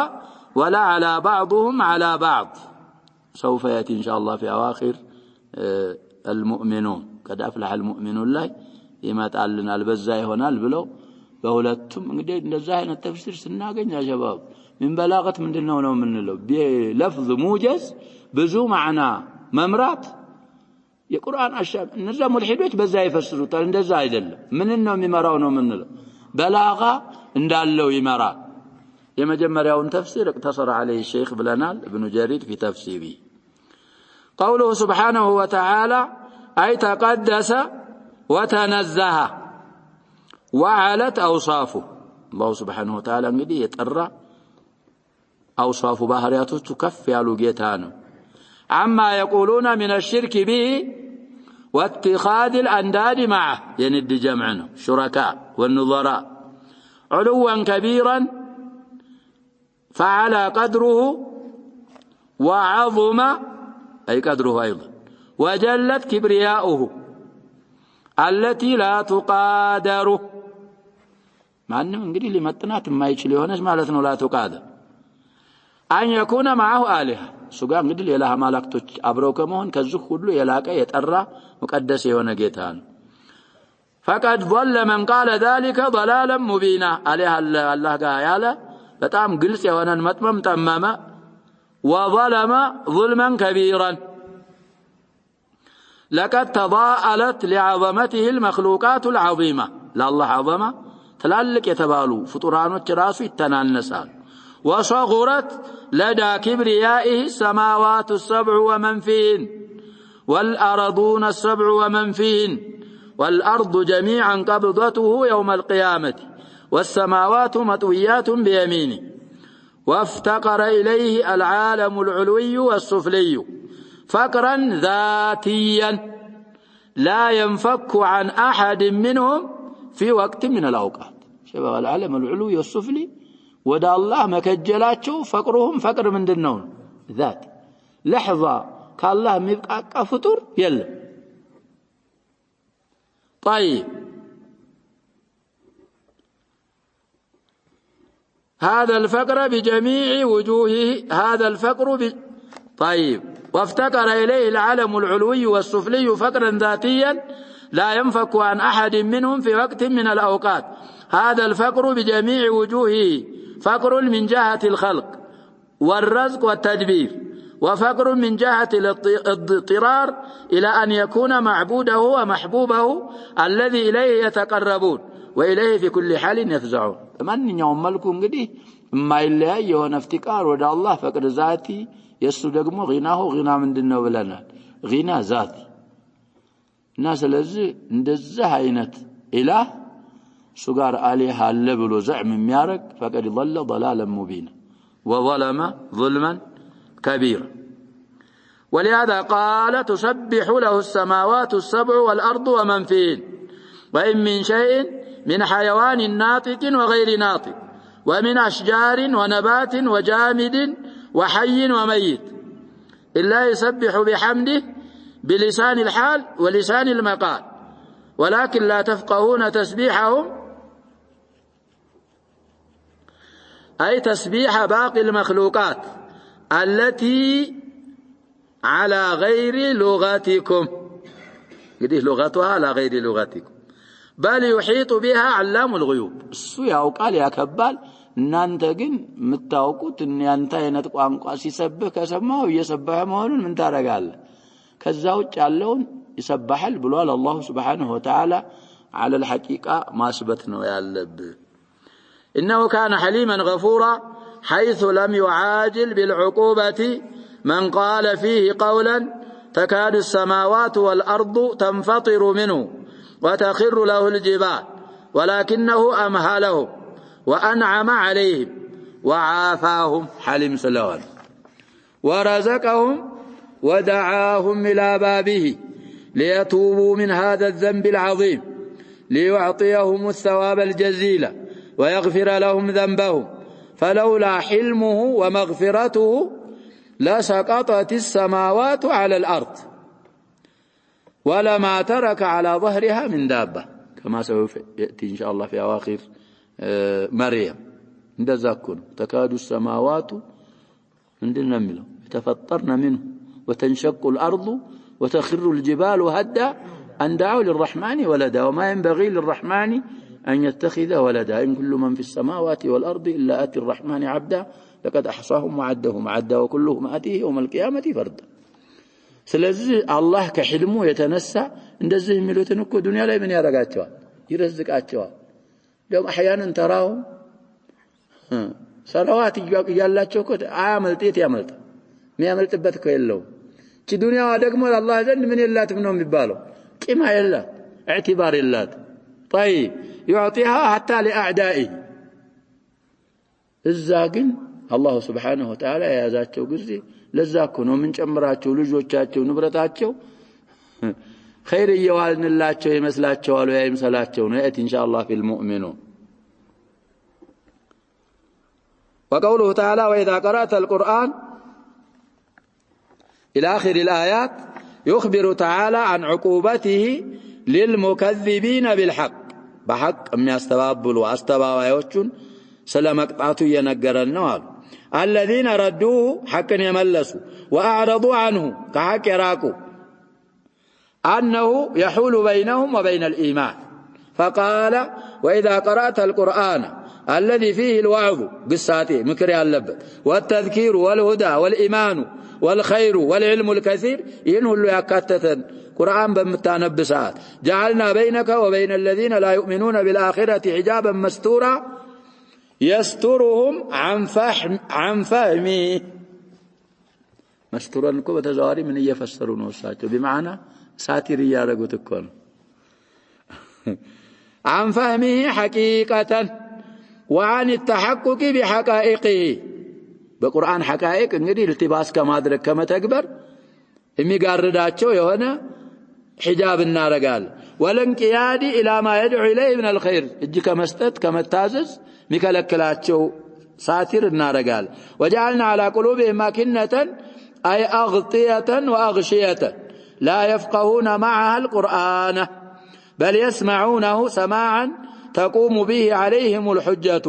A: ولا على بعضهم على بعض سوف يأتي إن شاء الله في أواخر المؤمنون قد أفلح المؤمنون لا يما تعلنا البزاي هنال بلو بهولتهم እንግዲህ እንደዛ አይነት ተፍሲር ስናገኝ يا شباب من بلاغه ምንድነው ነው የምንለው بلفظ موجز ብዙ معنى መምራት የቁርአን አሻም እነዛ ሙልሂዶች በዛ ይፈስሩታል እንደዛ አይደለም ምን ነው የሚመራው ነው የምንለው በላጋ እንዳለው ይመራል የመጀመሪያውን ተፍሲር اقتصر عليه الشيخ بلنال ابن جرير في تفسيره قوله سبحانه وتعالى أي تقدس وتنزه وعلت أوصافه الله سبحانه وتعالى انقدي يتقرى أوصاف بحرياته تكفي على جيتانه عما يقولون من الشرك به واتخاذ الأنداد معه يند جمعنا شركاء والنظراء علوا كبيرا فعلى قدره وعظم أي قدره أيضا وجلت كبرياؤه التي لا تقادر مع أنه انقدي لمتنات ما يشلي هونس مالتنا لا تقادر أن يكون معه آلهة سوغا እንግዲህ ሌላ ማላክቶች አብረው ከመሆን ከዚህ ሁሉ የላቀ የጠራ ሙቀደስ የሆነ ጌታ ነው فقد ضل من قال ذلك ضلالا مبينا عليه الله ጋር ያለ በጣም ግልጽ የሆነን መጥመም ጠመመ وظلم ظلما كبيرا لقد تضاءلت لعظمته المخلوقات العظيمة لله عظمه تلالك የተባሉ ፍጡራኖች ራሱ ይተናነሳል وصغرت لدى كبريائه السماوات السبع ومن فيهن والأرضون السبع ومن فيهن والأرض جميعا قبضته يوم القيامة والسماوات مطويات بيمينه وافتقر إليه العالم العلوي والسفلي فقرا ذاتيا لا ينفك عن أحد منهم في وقت من الأوقات شبه العالم العلوي والسفلي ወደ አላህ መከጀላቸው ፈቅሩሁም ፈቅር ምንድነው ذات لحظه ከአላህ የሚብቃቃ ፍጡር የለም طيب هذا الفقر بجميع وجوهه هذا الفقر طيب وافتقر إليه العالم العلوي والسفلي فقرا ذاتيا لا ينفك عن أحد منهم في وقت من الأوقات هذا الفقر بجميع وجوهه فقر من جهة الخلق والرزق والتدبير وفقر من جهة الاضطرار إلى أن يكون معبوده ومحبوبه الذي إليه يتقربون وإليه في كل حال يفزعون من يوم ملكم قديه ما إلا يهون افتكار ودى الله فقر ذاتي يسودقم غناه غنا من دنه ولنا غنا ذاتي الناس الذي ندزه عينت إله سجار عليه اللبل زعم ميارك فقد ضل ضلالا مبينا وظلم ظلما كبيرا ولهذا قال تسبح له السماوات السبع والأرض ومن فيهن وإن من شيء من حيوان ناطق وغير ناطق ومن أشجار ونبات وجامد وحي وميت إلا يسبح بحمده بلسان الحال ولسان المقال ولكن لا تفقهون تسبيحهم أي تسبيح باقي المخلوقات التي على غير لغتكم قد لغتها على غير لغتكم بل يحيط بها علام الغيوب السويا وقال يا كبال እናንተ ግን የምታውቁት እናንተ አይነት ቋንቋ ሲሰብህ ከሰማው እየሰበህ መሆኑን ምን ታረጋለህ ከዛው ያለውን ይሰብሐል ብሏል አላህ Subhanahu Wa Ta'ala على الحقيقة ما سبتنا يالب إنه كان حليما غفورا حيث لم يعاجل بالعقوبة من قال فيه قولا تكاد السماوات والأرض تنفطر منه وتخر له الجبال ولكنه أمهلهم وأنعم عليهم وعافاهم حليم سلوان ورزقهم ودعاهم إلى بابه ليتوبوا من هذا الذنب العظيم ليعطيهم الثواب الجزيل ويغفر لهم ذنبهم فلولا حلمه ومغفرته لسقطت السماوات على الأرض ولما ترك على ظهرها من دابة كما سوف يأتي إن شاء الله في أواخر مريم ندزاكن تكاد السماوات عندنا منه يتفطرن منه وتنشق الأرض وتخر الجبال هدا أن دعوا للرحمن ولدا وما ينبغي للرحمن أن يتخذ ولدا إن كل من في السماوات والأرض إلا آتي الرحمن عبدا لقد أحصاهم وعدهم عدا وكلهم آتيه يوم القيامة فردا سلازي الله كحلمه يتنسى እንደዚህ የሚሉትን እኮ ዱንያ ላይ ምን ያረጋቸዋል ይረዝቃቸዋል ደግሞ أحيانا تراهم ሰለዋት ይያላቸው እኮ አያመልጥ ያመልጥ የሚያመልጥበት እኮ የለው እቺ ዱንያዋ ደግሞ አላህ ዘንድ ምን የላትም ነው የሚባለው ቂማ የላት اعتبار የላት طيب يعطيها حتى لأعدائه الزاقن الله سبحانه وتعالى يازاቸው ጊዜ ለዛኮ ነው ምን ጨምራቸው ልጆቻቸው ንብረታቸው خير እየዋልንላቸው ይመስላቸዋል ወይ አይመስላቸው ነው እት ኢንሻአላህ في المؤمنون وقوله تعالى وإذا قرأت القرآن إلى آخر الآيات يخبر تعالى عن عقوبته للمكذبين بالحق بحق أم يستبابلوا أستباويوچون سلامقطعتو ينقرن الذين ردوه حقا يملسوا وأعرضوا عنه كحق يراكوا أنه يحول بينهم وبين الإيمان فقال وإذا قرأت القرآن الذي فيه الوعظ قصاته مكري اللبت والتذكير والهدى والإيمان والخير والعلم الكثير ينهل يكتتن قرآن بمتانبسات جعلنا بينك وبين الذين لا يؤمنون بالآخرة حجابا مستورا يسترهم عن فهمه مستورا لكم بتزواري من يفسرون وساتوا بمعنى ساتر يارغو تكون عن فهمه حقيقة وعن التحقق بحقائقه بقرآن حقائق እንግዲህ التباس ከማድረግ ከመተግበር የሚጋርዳቸው የሆነ حجاب እናረጋል ወለንቂያዲ الى ما يدعو اليه من الخير እጅ ከመስጠት ከመታዘዝ ሚከለክላቸው ሳቲር እናረጋል وجعلنا على قلوبهم أكنة أي أغطية وأغشية لا يفقهون معها القرآن بل يسمعونه سماعا تقوم به عليهم الحجة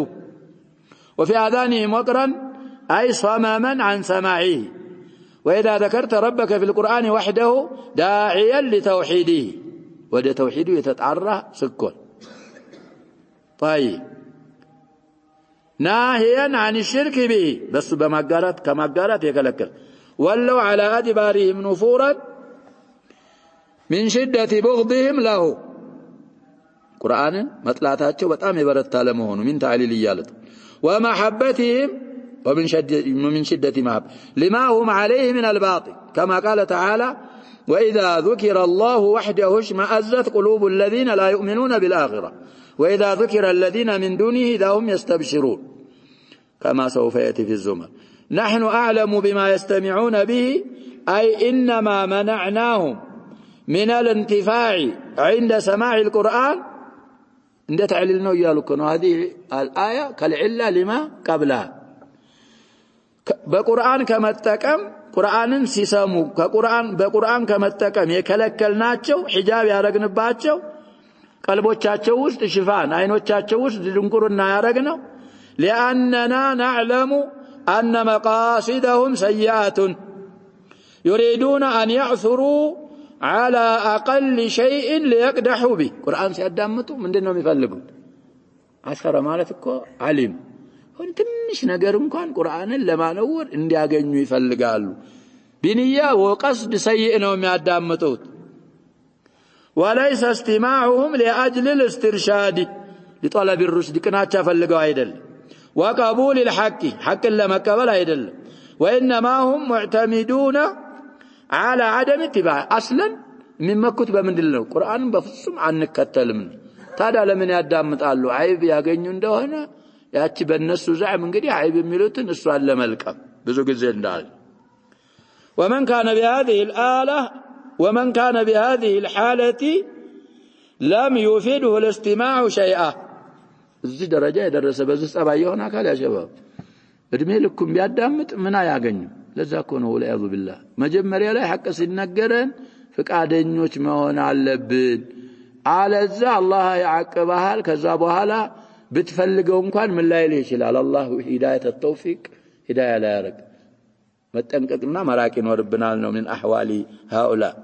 A: وفي آذانهم وقرا أي صماما عن سماعه وإذا ذكرت ربك في القرآن وحده داعيا لتوحيده وده توحيده يتتعرى سكون طيب ناهيا عن الشرك به بس بمقالات كمقالات يكلكل ولوا على أدبارهم نفورا من شدة بغضهم له قرآن مطلعاتቸው በጣም የበረታ ለመሆኑ من تعليل እያለት ومحبتهم ومن شدة محب لما هم عليه من الباطل كما قال تعالى وإذا ذكر الله وحده اشمأزت قلوب الذين لا يؤمنون بالآخرة وإذا ذكر الذين من دونه إذا هم يستبشرون كما سوف يأتي في الزمر نحن أعلم بما يستمعون به أي إنما منعناهم من الانتفاع عند سماع القرآن عند تعليلنا يالكنا هذه الآية كالعلة لما قبلها بقرآن كما تكم قرآن سيسامو بقرآن كما تكم يكلكلناچو حجاب ያረግንባቸው ቀልቦቻቸው ውስጥ ሽፋን አይኖቻቸው ውስጥ ድንቁርና ያረግነው لأننا نعلم أن مقاصدهم سيئات يريدون أن يعثروا على أقل شيء ليقدحوا به قرآن سيادامتوا من دينهم يفلقون عثر مالتكو علم هون تنش نقرم كان قرآن لما نور اندي أغنوا يفلقالوا بنية وقصد سيئنهم يادامتوا وليس استماعهم لأجل الاسترشاد لطلب الرشد كناتشا فلقوا عيدل وقبول الحق حق لما قبل عيدل وإنما هم معتمدون على عدم اتباع أصلا مما كتب من الله القرآن بفصم عنك كتلمن تادا لمن يادامتالو عيب ያገኙ እንደሆነ ያቺ በእነሱ زعم እንግዲህ عيب የሚሉትን እሷን ለመልቀም ብዙ ጊዜ እንዳል ومن كان بهذه الحالة لم يفيده الاستماع شيئا እዚህ ደረጃ የደረሰ በዚህ ጸባይ የሆነ አካል ያሸባብ እድሜ ልኩም ቢያዳምጥ ምን ያገኙ ለዛኮ ነው ወለያዙ ቢላህ መጀመሪያ ላይ ሐቅ ሲነገረን ፍቃደኞች መሆን አለብን አለዛ አላህ ያዕቀባሃል ከዛ በኋላ ብትፈልገው እንኳን ምን ላይ ይችላል አላህ ሂዳየተ ተውፊቅ ሂዳያ ላይ ያረግ መጠንቀቅና መራቅ ይኖርብናል ነው من احوال هؤلاء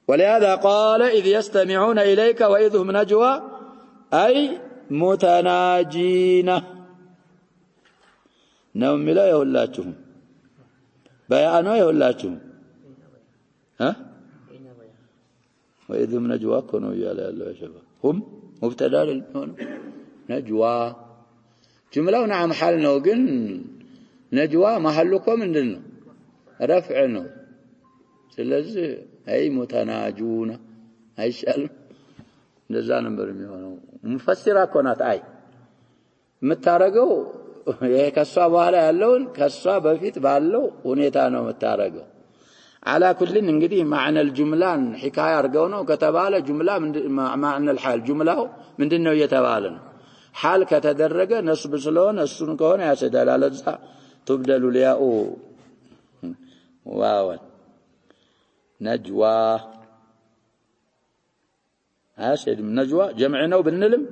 A: ولهذا قال إذ يستمعون إليك وإذ هم نجوى أي متناجين نوم لا يهلاتهم بيانوا يهلاتهم ها وإذ هم نجوى كانوا يا الله يا شباب هم مبتدا نجوى جملة نعم حالنا وقن نجوى محلكم عندنا رفعنا سلازي أي متناجون أي شال نزان برميونه مفسرة كونات أي متارجو كسوا بحاله يالون كسوا بفيت بالله ونيتانو متارجو على كل نجدي معنى الجملة حكاية أرجونا وكتباله جملة من معنى الحال جملة من دنيا يتبالن حال كتدرج نصب سلون السن كون يا سيدال على الزا تبدل الياء واو نجوى هاشد من نجوى جمعنا وبنلم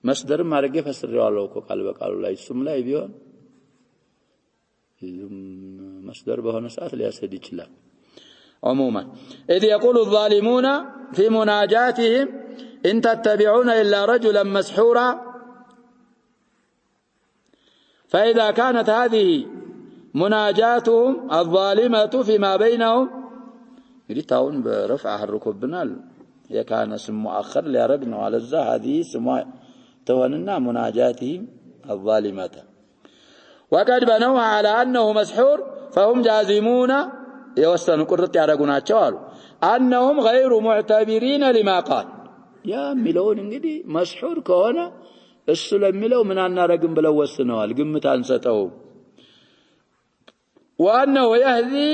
A: مصدر ما رجع فسر الله قال بقالوا لا يسم لا يبيون مصدر بهنا ساعات لا يسد يجلا عموما إذ يقول الظالمون في مناجاتهم إن تتبعون إلا رجلا مسحورا فإذا كانت هذه مناجاتهم الظالمة فيما بينهم يريتون برفع الركوبنا كان اسم مؤخر ليرجنا على الزا هذه اسم توننا مناجاتهم الظالمة وقد بنوها على أنه مسحور فهم جازمون يوصلون قرط يرجونا تشوالو أنهم غير معتبرين لما قال يا ملون انجدي مسحور كونه السلم ملو من أن رقم بلو السنوال قمت أنسته وأنه يهدي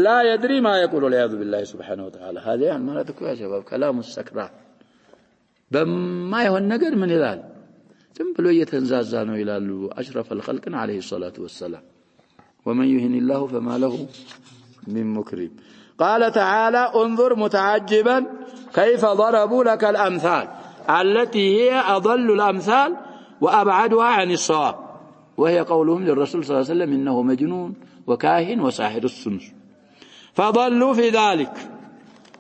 A: لا يدري ما يقول والعياذ بالله سبحانه وتعالى هذا يعني ما تكون يا شباب كلام السكران بما يهون نقر من الهلال تنبلو يتنزازانو إلى أشرف الخلق عليه الصلاة والسلام ومن يهن الله فما له من مكرم قال تعالى انظر متعجبا كيف ضربوا لك الأمثال التي هي أضل الأمثال وأبعدها عن الصواب وهي قولهم للرسول صلى الله عليه وسلم إنه مجنون وكاهن وساحر السنس فضلوا في ذلك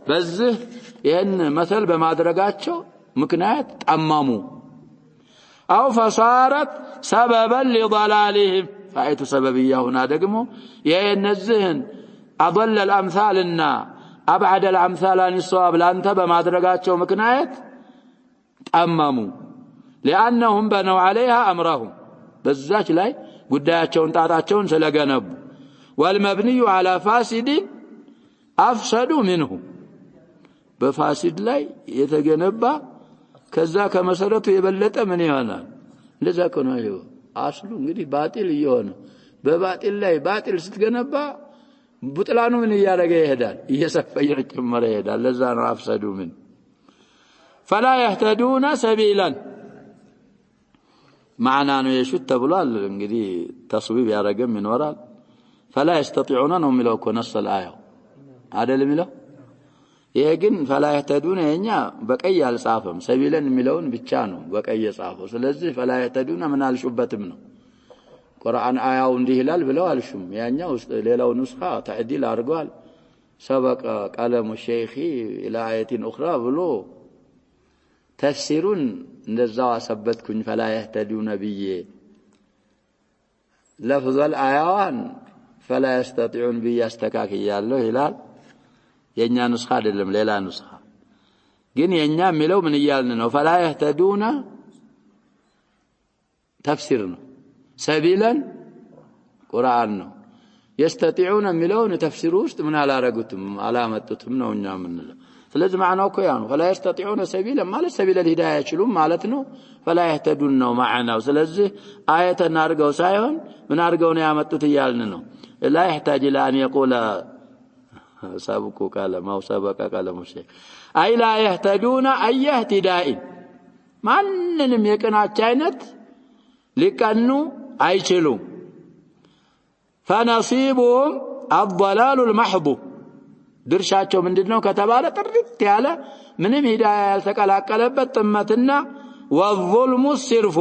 A: بزه ين مثل بما درجاتشو مكنات أمامو أو فصارت سببا لضلالهم فأيت سببية هنا دقمو ين الزهن أضل الأمثالنا أبعد الأمثال عن الصواب لأنت بما درجاتشو مكنات أمامو لأنهم بنوا عليها أمرهم بزاج لاي قداتشون تعطاتشون سلقنب والمبني على فاسد أفسدوا منه بفاسد لاي يتجنبا كذا كمسرته يبلت من يهانا لذا كنا يو أصله انجدي باطل يهانا በባጢል ላይ ባጢል ስትገነባ ቡጥላኑ ምን ያረገ ይሄዳል እየሰፋ እየጨመረ ይሄዳል ለዛ ነው አፍሰዱ ምን فلا يهتدون سبيلا معنى انه يشوت ተብሏል እንግዲህ ተስዊብ ያረገም ይኖራል فلا يستطيعون ነው የሚለው እኮ ነስ الآية አይደል የሚለው ይሄ ግን فلا يهتدون የኛ በቀይ አልጻፈም ሰቢለን የሚለውን ብቻ ነው በቀይ የጻፈው ስለዚህ فلا يهتدون ምን አልሹበትም ነው ቁርአን አያው እንዲህ ይላል ብለው አልሹም ያኛው ሌላው ንስኻ ተዕዲል አድርጓል سبق قلم الشيخ الى آية اخرى ብሎ تفسيرون እንደዛው አሰበትኩኝ فلا يهتدون ብዬ لفظ الآيوان فلا يستطيعون ብዬ አስተካክያለሁ ይላል የኛ ንስኻ አይደለም ሌላ ንስኻ ግን የኛ የሚለው ምን ይያልን ነው فلا يهتدون ተፍሲር ነው ሰቢለን ቁርአን ነው يستطيعون የሚለውን ተፍሲሩ ውስጥ ምን አላረጉትም አላመጡትም ነው እኛ ምንለው ስለዚህ معناه እኮ ያ ነው فلا يستطيعون سبيلا ማለት سبيل الهدايه አይችሉም ማለት ነው فلا يهتدون ነው معناه ስለዚህ አየተን አርገው ሳይሆን ምን አርገው ነው ያመጡት ይያልን ነው لا يحتاج الى ان يقول سابقوا قال ما سبق قال مشي اي لا يهتدون اي اهتداء ማንንም የቀናች አይነት ሊቀኑ አይችሉም فنصيبهم الضلال المحض ድርሻቸው ምንድነው ከተባለ ጥርት ያለ ምንም ሂዳያ ያልተቀላቀለበት ጥመትና والظلم الصرف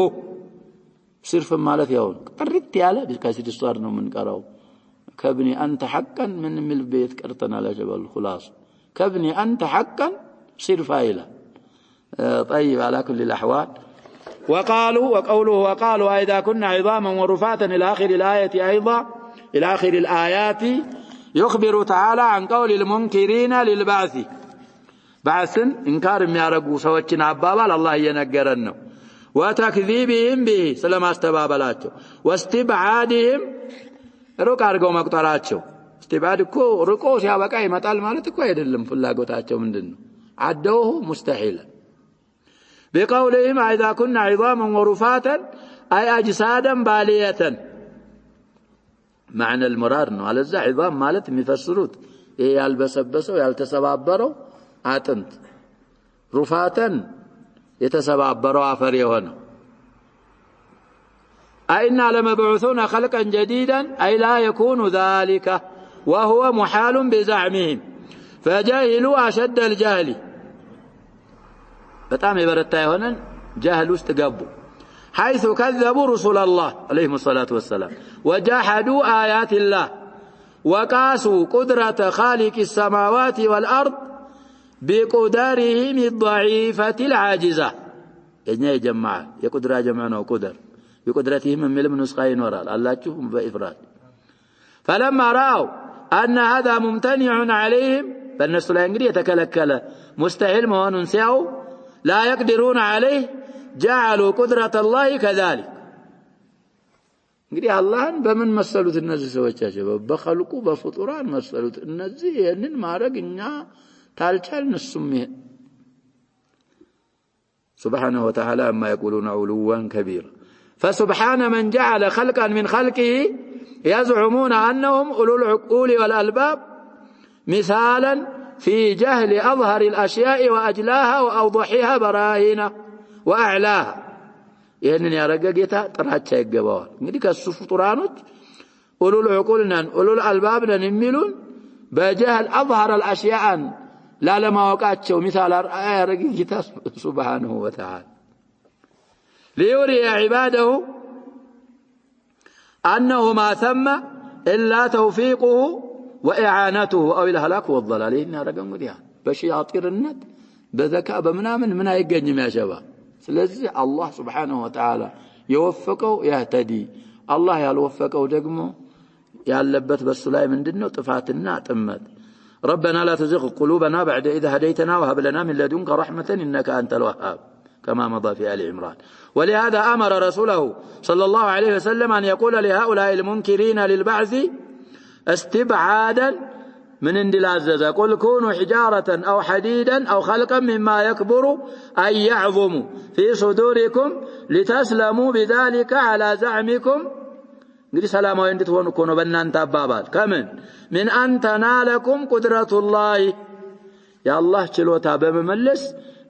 A: صرف ማለት ያው ጥርት ያለ ከስድስት ነው ምንቀራው كابني انت حقا من البيت قرتنا على جبل الخلاص كابني انت حقا صرف الى طيب على كل الاحوال وقوله وقالوا اذا كنا عظاما ورفاتا الى اخر الايه ايضا الى اخر الايات يخبر تعالى عن قول المنكرين للبعث بعثن انكار የሚያረጉ ሰዎችን አባባል አላህ እየነገረን ነው وتكذيبهم به ስለማስተባበላቸው واستبعادهم ሩቅ አርገው መቁጠራቸው استبعاد እኮ ሩቆ ሲያበቃ ይመጣል ማለት እኮ አይደለም ፍላጎታቸው ምንድነው عدوه مستحيلا بقولهم اذا كنا عظاما ورفاتا اي اجسادا باليه معنى المرار ነው አለዛ عظام ማለት የሚፈስሩት ይሄ ያልበሰበሰው ያልተሰባበረው አጥንት ሩፋተን የተሰባበረው አፈር የሆነው أئنا لمبعوثون خلقا جديدا أي لا يكون ذلك وهو محال بزعمهم فجاهلوا أشد الجهل በጣም የበረታ የሆነን ጃህል ውስጥ ገቡ حيث كذبوا رسول الله عليه الصلاة والسلام وجحدوا آيات الله وقاسوا قدرة خالق السماوات والأرض بقدرهم الضعيفة العاجزة يعني يا جماعة يقدر جمعنا وقدر بقدرتهم من نسخة ينورال الله تشوفهم بإفراد فلما رأوا أن هذا ممتنع عليهم فالناس لا ينقدر يتكلكل مستحيل مهون سيئوا لا يقدرون عليه جعلوا قدرة الله كذلك እንግዲህ አላህን በምን መሰሉት እነዚህ ሰዎች አጀበ በخلቁ በፍጡራን መሰሉት እነዚህ ይሄንን ማድረግ እኛ ታልቻልን እሱም سبحانه وتعالى ما يقولون علوا كبيرا فسبحان من جعل خلقا من خلقه يزعمون أنهم أولو العقول والألباب مثالا في جهل أظهر الأشياء وأجلاها وأوضحها براهين وأعلاها يعني ያረጋጌታ ጥራቻ ይገባዋል እንግዲህ ከሱ ፍጡራኖች أولو العقول ነን أولو الألباب ነን የሚሉን በجهل أظهر الأشياء لا لما وقعቸው مثال ያረጋጌታ سبحانه وتعالى ليري عباده أنه ما ثم إلا توفيقه وإعانته أو الهلاك والضلال إنها رقم مديان بشياطير الند بذكاء بمنامن من يقنجم يا شباب ስለዚህ الله سبحانه وتعالى يوفقه يهتدي الله يالوفقه ደግሞ ያለበት በሱ ላይ ምንድነው ጥፋትና ጥመት ربنا لا تزغ قلوبنا بعد إذ هديتنا وهب لنا من لدنك رحمة إنك أنت الوهاب كما مضى في آل عمران ولهذا أمر رسوله صلى الله عليه وسلم أن يقول لهؤلاء المنكرين للبعث استبعادا من اندلازة قل كونوا حجارة أو حديدا أو خلقا مما يكبر أن يعظم في صدوركم لتسلموا بذلك على زعمكم እንግዲህ ሰላማዊ እንድትሆኑ እኮ ነው በእናንተ አባባል ከምን من أن تنالكم قدرة الله የአላህ ችሎታ በመመለስ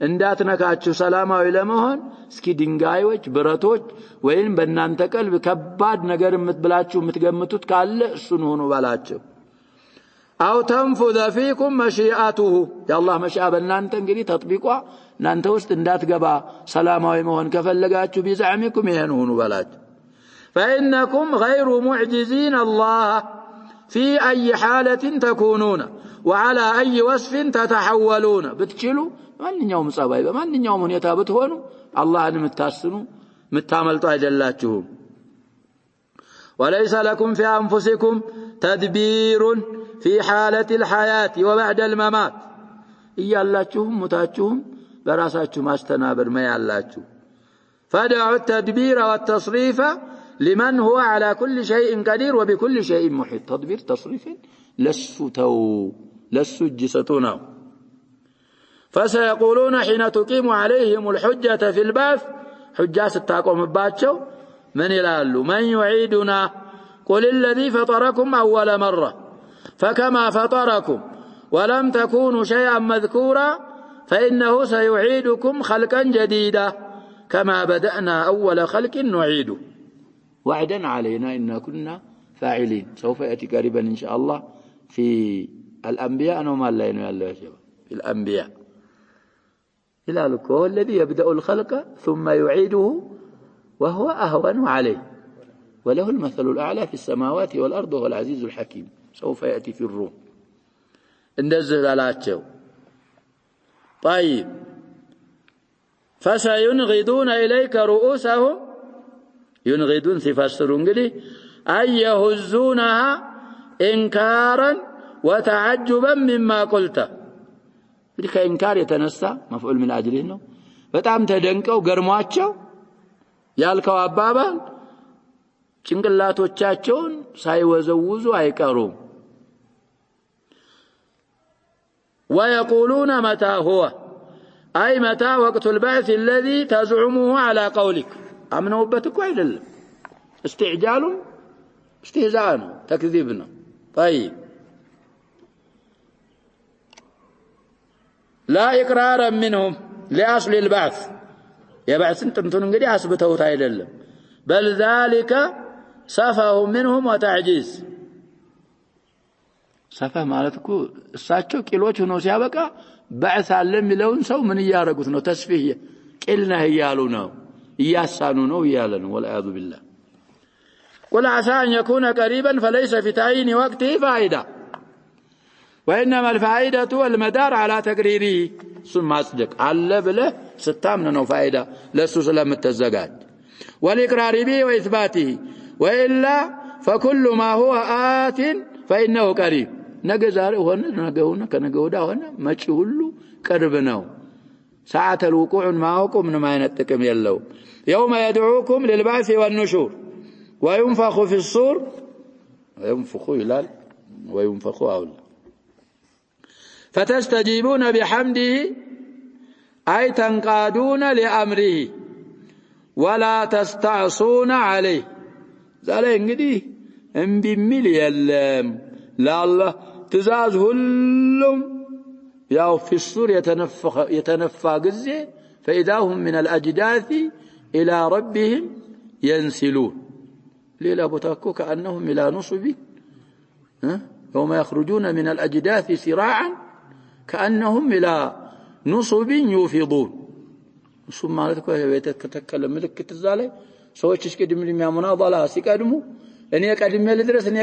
A: እንዳትነካችሁ ሰላማዊ ለመሆን እስኪ ድንጋዮች ብረቶች ወይም በእናንተ ቀልብ ከባድ ነገር የምትብላችሁ የምትገምቱት ካለ እሱን ሆኖ ባላችሁ أو تنفذ فيكم مشيئته የአላህ መሽአ በእናንተ እንግዲህ ተጥቢቋ እናንተ ውስጥ እንዳትገባ ሰላማዊ መሆን ከፈለጋችሁ ቢዘዕሚኩም ይሄን ሆኖ ባላችሁ فإنكم غير معجزين الله في أي حالة تكونون وعلى أي وصف تتحولون بتشيلوا ማንኛውም ጸባይ በማንኛውም ሁኔታ ብትሆኑ አላህን የምታስኑ የምታመልጡ አይደላችሁም وليس لكم في أنفسكم تدبير في حالة الحياة وبعد الممات إيالاችሁም ሙታችሁም በራሳችሁ ማስተናበር ማያላችሁ فدعوا التدبير والتصريف لمن هو على كل شيء قدير وبكل شيء محيط تدبير تصريف لسو جستنا فسيقولون حين تقيم عليهم الحجة في البعث حجة ستاقوم باتشو من يلالو من يعيدنا قل الذي فطركم أول مرة فكما فطركم ولم تكونوا شيئا مذكورا فإنه سيعيدكم خلقا جديدا كما بدأنا أول خلق نعيده وعدا علينا إنا كنا فاعلين سوف يأتي قريبا إن شاء الله في الأنبياء وما لا ينوي في الأنبياء إلى هو الذي يبدأ الخلق ثم يعيده وهو أهون عليه وله المثل الأعلى في السماوات والأرض وهو العزيز الحكيم سوف يأتي في الروم اندزل على الشو طيب فسينغضون إليك رؤوسهم ينغضون سيفسرون قلي أن يهزونها إنكارا وتعجبا مما قلت لك إنكار يتنسى مفعول من أجله إنه بتعم تدنكو قرمواتشو يالكو أبابا ጭንቅላቶቻቸውን ሳይወዘውዙ አይቀሩም ويقولون متى هو أي متى وقت البعث الذي تزعمه على قولك أمنوا بتكو አይደለም استعجال استهزاء تكذيبنا طيب لا إقرارا منهم لأصل البعث يبعث انتم እንግዲህ አስብተውት አይደለም بل ذلك سفه منهم وتعجيز سفه ማለትኩ እሳቸው ቂሎች ሆኖ ሲያበቃ بعث አለ የሚለውን ሰው ምን ያረጉት ነው ተስፊህ ቂልና ይያሉ ነው ይያሳኑ ነው ይያለ ነው والعياذ بالله قل عسى أن يكون قريبا فليس في تعيين وقته فائدة وإنما الفائدة والمدار على تقريره ثم أصدق على بله ستامنا نو فائدة لسو سلام التزقات والإقرار به وإثباته وإلا فكل ما هو آت فإنه قريب نجزار هون نجونا كنجودا هون ما تقوله قربنا ساعة الوقوع معكم من ما ينتكم يلو يوم يدعوكم للبعث والنشور وينفخ في الصور وينفخ أولا فتستجيبون بحمده أي تنقادون لأمره ولا تستعصون عليه ذلك እንግዲህ እምቢ የሚል የለም ለአላህ ትእዛዝ ሁሉም ያው في الصور يتنفى ጊዜ فإذا هم من الأجداث إلى ربهم ينسلون ليلة بتاكو كأنهم إلى نصب يوم يخرجون من الأجداث سراعا كأنهم إلى نصب يوفضون ثم مالتكو يتكلم ملكة الزالي ሰዎች እስከድም የሚያመናባላ ሲቀድሙ እኔ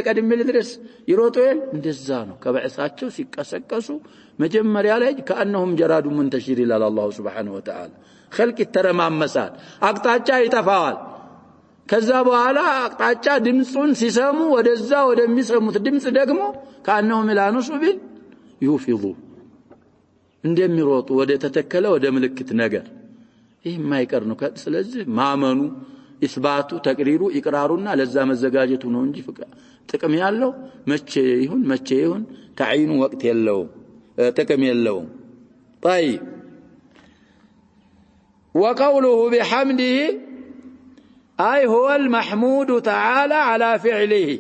A: ቀድሜ ልድረስ ይሮጡል እንደዛ ነው ከበዕሳቸው ሲቀሰቀሱ መጀመሪያ ላይ كأنهم جراد منتشر إلى الله سبحانه وتعالى خلق الترمامسات አቅጣጫ ይጠፋዋል ከዛ በኋላ አቅጣጫ ድምጹን ሲሰሙ ወደዛ ወደሚሰሙት ድምጽ ደግሞ كأنهم إلى نصب يوفضون እንደሚሮጡ ወደ ተተከለ ወደ ምልክት ነገር ይሄ የማይቀር ነው ስለዚህ ማመኑ إثباتو تقريرو إقرارونا لذا مزجاجتو نونجي تقم يالله مچه يهون تعيين وقت يالله تقم يالله طيب وقوله بحمده أي هو المحمود تعالى على فعله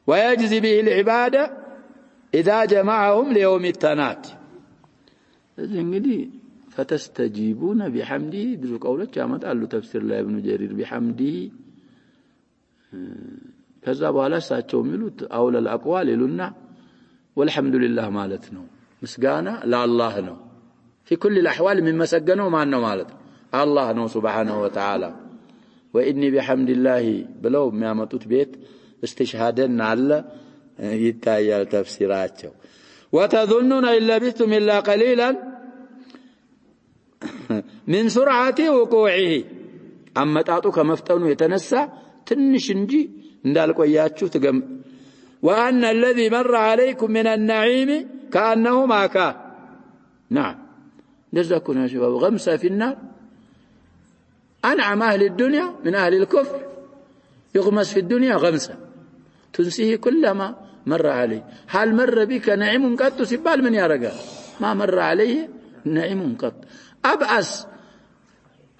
A: ويجزي به العبادة إذا جمعهم ليوم التنات. فتستجيبون بحمده بذو قولة جامت قالوا تفسير الله ابن جرير بحمده كذا ولا ساتشو ميلوت أولى الأقوال لنا والحمد لله مالتنا مسقانا لا الله نو في كل الأحوال من مسقنا وما أنه مالتنا الله نو سبحانه وتعالى. وإني بحمد الله بلو ميامتوت بيت استشهادنا على يتايا تفسيراته. وتظنون إن لبثتم إلا قليلا من سرعة وقوعه أما تعطوك مفتون يتنسى تنشنجي ندالك وياتشو تقم. وأن الذي مر عليكم من النعيم كأنه ما كان. نعم جزاكم يا شباب. غمسة في النار أنعم أهل الدنيا من أهل الكفر يغمس في الدنيا غمسة تنسيه كلما مر عليه. هل مر بك نعيم قط سبال من يا رجال ما مر عليه نعيم قط. أبأس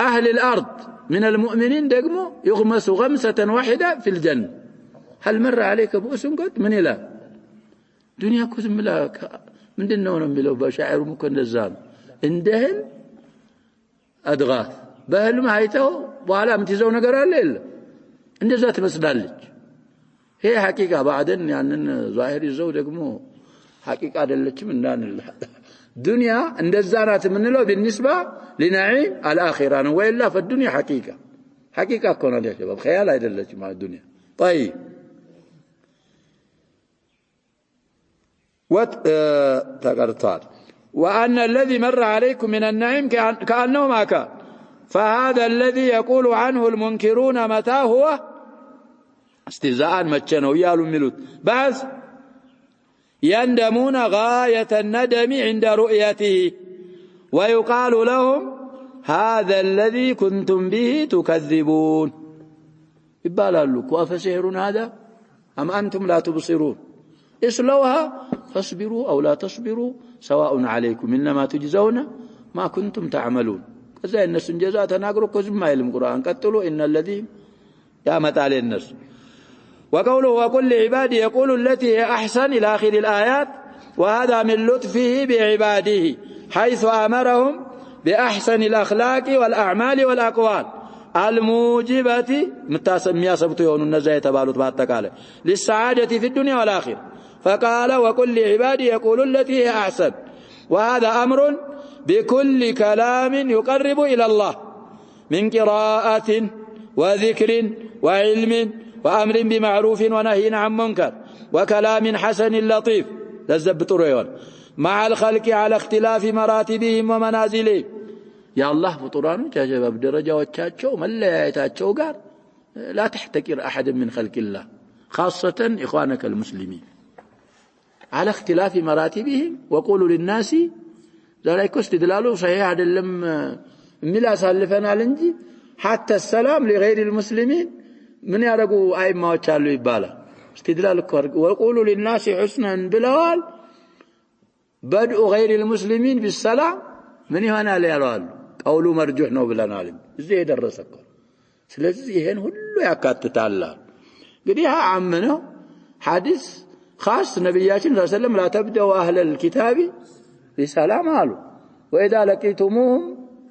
A: أهل الأرض من المؤمنين دقموا يغمس غمسة واحدة في الجنة. هل مر عليك بؤس قط من إله دنيا كزم لك من دنون ملو بشاعر ممكن الزام اندهن أدغاث بهل ما هيته وعلى متزو نقر الليل عند ذات مسدالج هي حقيقة بعدين يعني ظاهر الزو دقمو حقيقة دلتش من دان الله دنيا عند الزانات من له بالنسبة لنعيم الآخرة وإلا فالدنيا حقيقة كون يا شباب خيال هيدلتش مع الدنيا. طيب تقرطان. وأن الذي مر عليكم من النعيم كأنه ما كان. فهذا الذي يقول عنه المنكرون متى هو استهزاء متشنوا يالو ملوت بعض يندمون غاية الندم عند رؤيته ويقال لهم هذا الذي كنتم به تكذبون. يبالا لكم أفسحر هذا أم أنتم لا تبصرون اصلوها فاصبروا أو لا تصبروا سواء عليكم إنما تجزون ما كنتم تعملون. كذا الناس جزاء تناقروا كزم ما يلم القرآن قتلوا إن الذي يامت عليه الناس. وقوله وكل عبادي يقول التي هي أحسن إلى آخر الآيات. وهذا من لطفه بعباده حيث أمرهم بأحسن الأخلاق والأعمال والأقوال الموجبة متسمية سبتون النزاية تبالط باتكاله للسعادة في الدنيا والآخرة. فقال وكل عبادي يقول التي هي أحسن. وهذا أمر بكل كلام يقرب إلى الله من قراءة وذكر وعلم وأمر بمعروف ونهي عن منكر وكلام حسن لطيف لزبط ريون مع الخلق على اختلاف مراتبهم ومنازلهم. يا الله فطرانو جاب درجة وتشاتشو ملا يتاتشو قال لا تحتكر أحد من خلق الله خاصة إخوانك المسلمين على اختلاف مراتبهم. وقولوا للناس ذلك استدلالوا صحيح لم ملا سالفنا لنجي حتى السلام لغير المسلمين من يرقوا أي ما تشالوا يبالا استدلال الكورق. وقولوا للناس حسنا بلوال بدء غير المسلمين بالسلام من هنا ليالوال قولوا مرجوح نو بلا نعلم زي درسك. ስለዚህ ይሄን ሁሉ ያካትታል። እንግዲህ አምነው ሐዲስ خاص ነብያችን ሰለላሁ ዐለይሂ ወሰለም لا تبدأوا أهل الكتاب بسلام قالوا وإذا لقيتموهم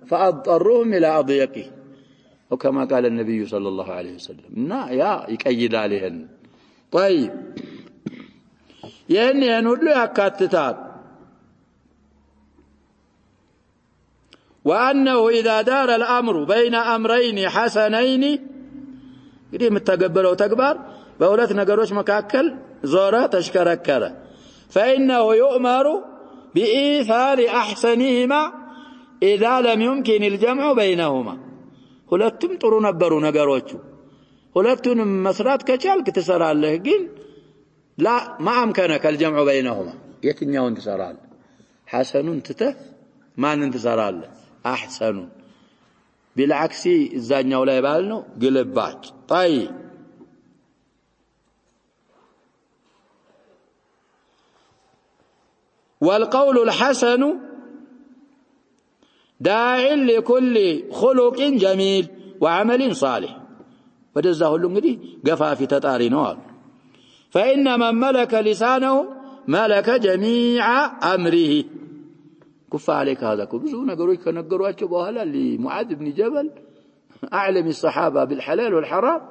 A: فأضطروهم إلى أضيقه وكما قال النبي صلى الله عليه وسلم يا يقيد عليهن. طيب ይሄን ሁሉ ያካትታል። وأنه إذا دار الأمر بين أمرين حسنين يدي متقبلوا تكبر بأولاد نقروش مكاكل زورة تشكركرة فإنه يؤمر بإيثار أحسنهما إذا لم يمكن الجمع بينهما. ሁለቱም ጥሩ ነበሩ ነገሮቹ ሁለቱንም መስራት ከቻልክ ትሰራለህ ግን لا ما أمكنك الجمع بينهما የትኛውን ትሰራለህ حسنون تتف ما تسرالله أحسن بالعكس الزانية ولا يبالنو قلبات. طيب والقول الحسن داع لكل خلق جميل وعمل صالح ودزاه لنجدي قفا في تطاري نوال فإن من ملك لسانه ملك جميع أمره كف عليك هذا كبزو نقروك نقروا أتشبه هلا لمعاذ بن جبل أعلم الصحابة بالحلال والحرام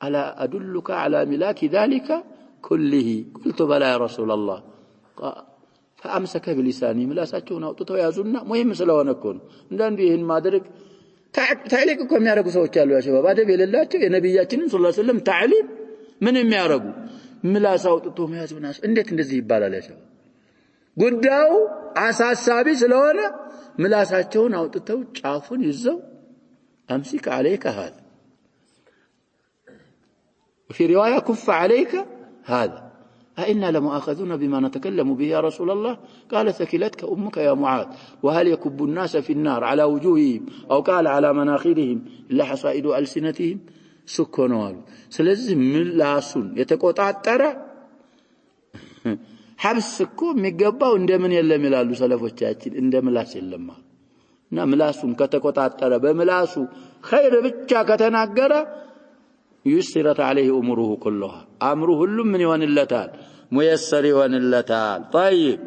A: ألا أدلك على ملاك ذلك كله قلت بلى يا رسول الله فأمسك بلساني ملاساتشون أوطتوا يا زنا مهم سلوان أكون ندان بيهن ما درك تعليقكم يارقوا سوى يا شباب هذا بيل الله نبياتنا صلى الله عليه وسلم تعليم من يارقوا ملاسا أوطتوا يا زنا اندت ندزي يبالا يا شباب قداو أساس سابي سلوان ملاساتشون أوطتوا شافون يزو أمسك عليك هذا وفي رواية كف عليك هذا أئنا لمؤاخذون بما نتكلم به يا رسول الله قال ثكلتك أمك يا معاذ وهل يكب الناس في النار على وجوههم أو قال على مناخرهم إلا حصائد ألسنتهم سكنوا سلزم ملاسون يتقوطع ترى حبس سكو ميقباو اندمن يلم يلالو سلفوቻችን እንደምላስ የለም እና ምላሱን ከተቆጣጠረ በምላሱ خير ብቻ ከተናገረ يسرت عليه أمره كلها أمره كله من يوان اللتال ميسر يوان اللتال طيب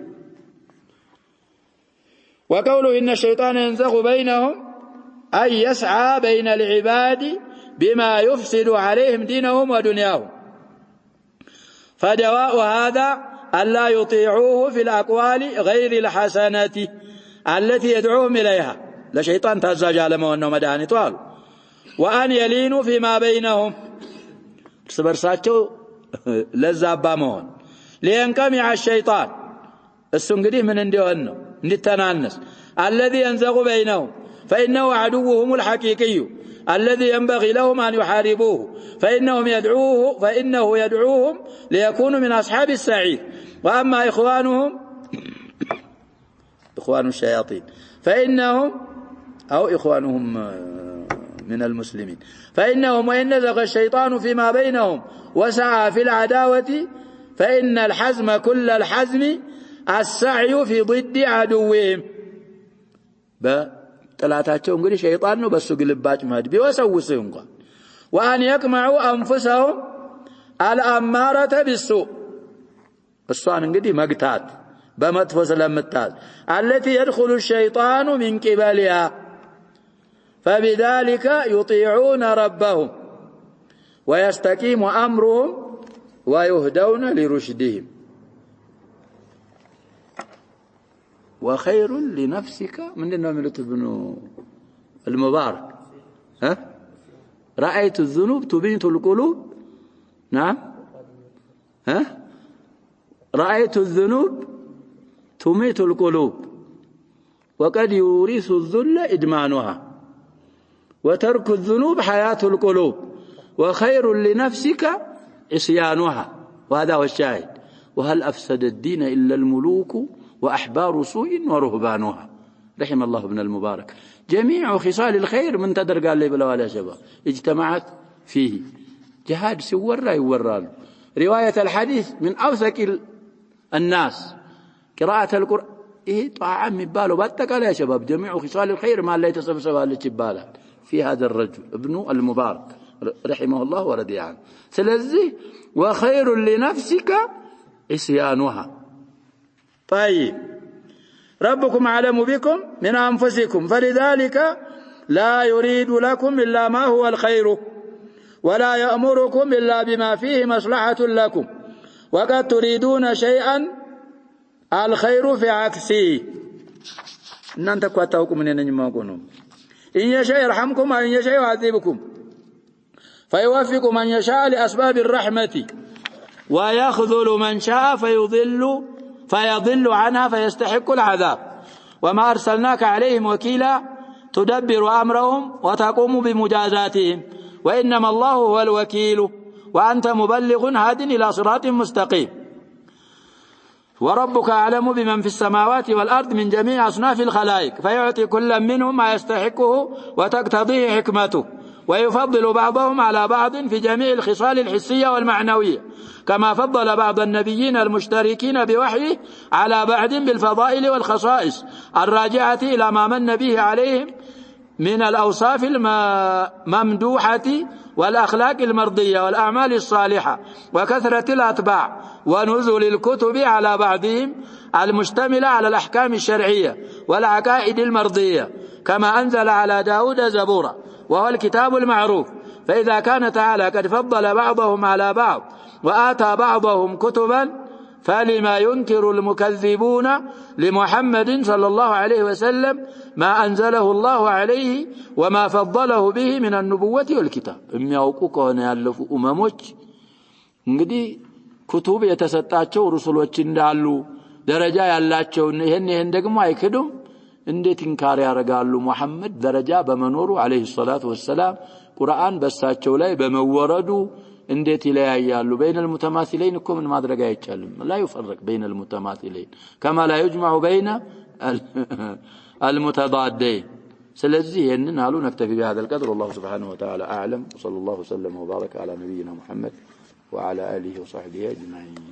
A: وقوله إن الشيطان ينزغ بينهم أي يسعى بين العباد بما يفسد عليهم دينهم ودنياهم فدواء هذا ألا يطيعوه في الأقوال غير الحسنة التي يدعوهم إليها لشيطان تزاج على أنه مداني طال وأن يلينوا فيما بينهم سبرساتشو لزابامون لينقمع الشيطان السنقديه من انديوانه نتنانس الذي ينزغ بينهم فإنه عدوهم الحقيقي الذي ينبغي لهم أن يحاربوه فإنه يدعوهم ليكونوا من أصحاب السعير وأما إخوانهم إخوان الشياطين فإنهم أو إخوانهم من المسلمين فإنهم وإن نزغ الشيطان فيما بينهم وسعى في العداوة فإن الحزم كل الحزم السعي في ضد عدوهم بثلاثاتهم قال شيطان بس قلبات مهد بيوسوسهم قال وأن يقمعوا أنفسهم الأمارة بالسوء الصان قدي مقتات بمتفس لمتات التي يدخل الشيطان من قبلها فبذلك يطيعون ربهم ويستقيم أمرهم ويهدون لرشدهم وخير لنفسك من النملة ابن المبارك رأيت الذنوب تبيت القلوب نعم رأيت الذنوب تميت القلوب وقد يورث الذل إدمانها وترك الذنوب حياة القلوب وخير لنفسك عصيانها وهذا هو الشاهد وهل أفسد الدين إلا الملوك وأحبار سوء ورهبانها رحم الله ابن المبارك جميع خصال الخير من تدر قال لي بلا ولا شباب اجتمعت فيه جهاد سورا يورال رواية الحديث من أوثق الناس قراءة القرآن طاعة مباله باتقال يا شباب جميع خصال الخير ما لا يتصفصف على الجبالة في هذا الرجل ابن المبارك رحمه الله ورضي عنه سلزي وخير لنفسك عصيانها طيب ربكم أعلم بكم من أنفسكم فلذلك لا يريد لكم إلا ما هو الخير ولا يأمركم إلا بما فيه مصلحة لكم وقد تريدون شيئا الخير في عكسه إن أنت قواتوكم من ينجمع كنوم إن يشاء يرحمكم وإن يشاء يعذبكم فيوفق من يشاء لأسباب الرحمة ويخذل من شاء فيضل عنها فيستحق العذاب وما أرسلناك عليهم وكيلا تدبر أمرهم وتقوم بمجازاتهم وإنما الله هو الوكيل وأنت مبلغ هاد إلى صراط مستقيم وربك أعلم بمن في السماوات والأرض من جميع أصناف الخلائق فيعطي كل منهم ما يستحقه وتقتضيه حكمته ويفضل بعضهم على بعض في جميع الخصال الحسية والمعنوية كما فضل بعض النبيين المشتركين بوحيه على بعض بالفضائل والخصائص الراجعة إلى ما من به عليهم من الأوصاف الممدوحة والأخلاق المرضية والأعمال الصالحة وكثرة الأتباع ونزول الكتب على بعضهم المشتملة على الأحكام الشرعية والعقائد المرضية كما أنزل على داود زبورا وهو الكتاب المعروف. فإذا كان تعالى قد فضل بعضهم على بعض وآتى بعضهم كتبا فلما ينكر المكذبون لمحمد صلى الله عليه وسلم ما أنزله الله عليه وما فضله به من النبوة والكتاب. የሚያውቁ ያለፉ ኡመሞች እንግዲህ ኩቱብ የተሰጣቸው ሩሱሎች እንዳሉ ደረጃ ያላቸው ይሄን ደግሞ አይክዱም። እንዴት ኢንካር ያረጋሉ? መሐመድ ደረጃ በመኖሩ አለይሂ ሰላቱ ወሰለም ቁርአን በሳቸው ላይ በመወረዱ እንዴት ይለያያሉ? بين المتماثلين እኮ ምን ማድረግ አይቻልም። لا يفرق بين المتماثلين كما لا يجمع بين المتضادين. ስለዚህ ይሄንን አሉ። نكتفي بهذا القدر والله سبحانه وتعالى أعلم وصلى الله وسلم وبارك على نبينا محمد وعلى آله وصحبه أجمعين.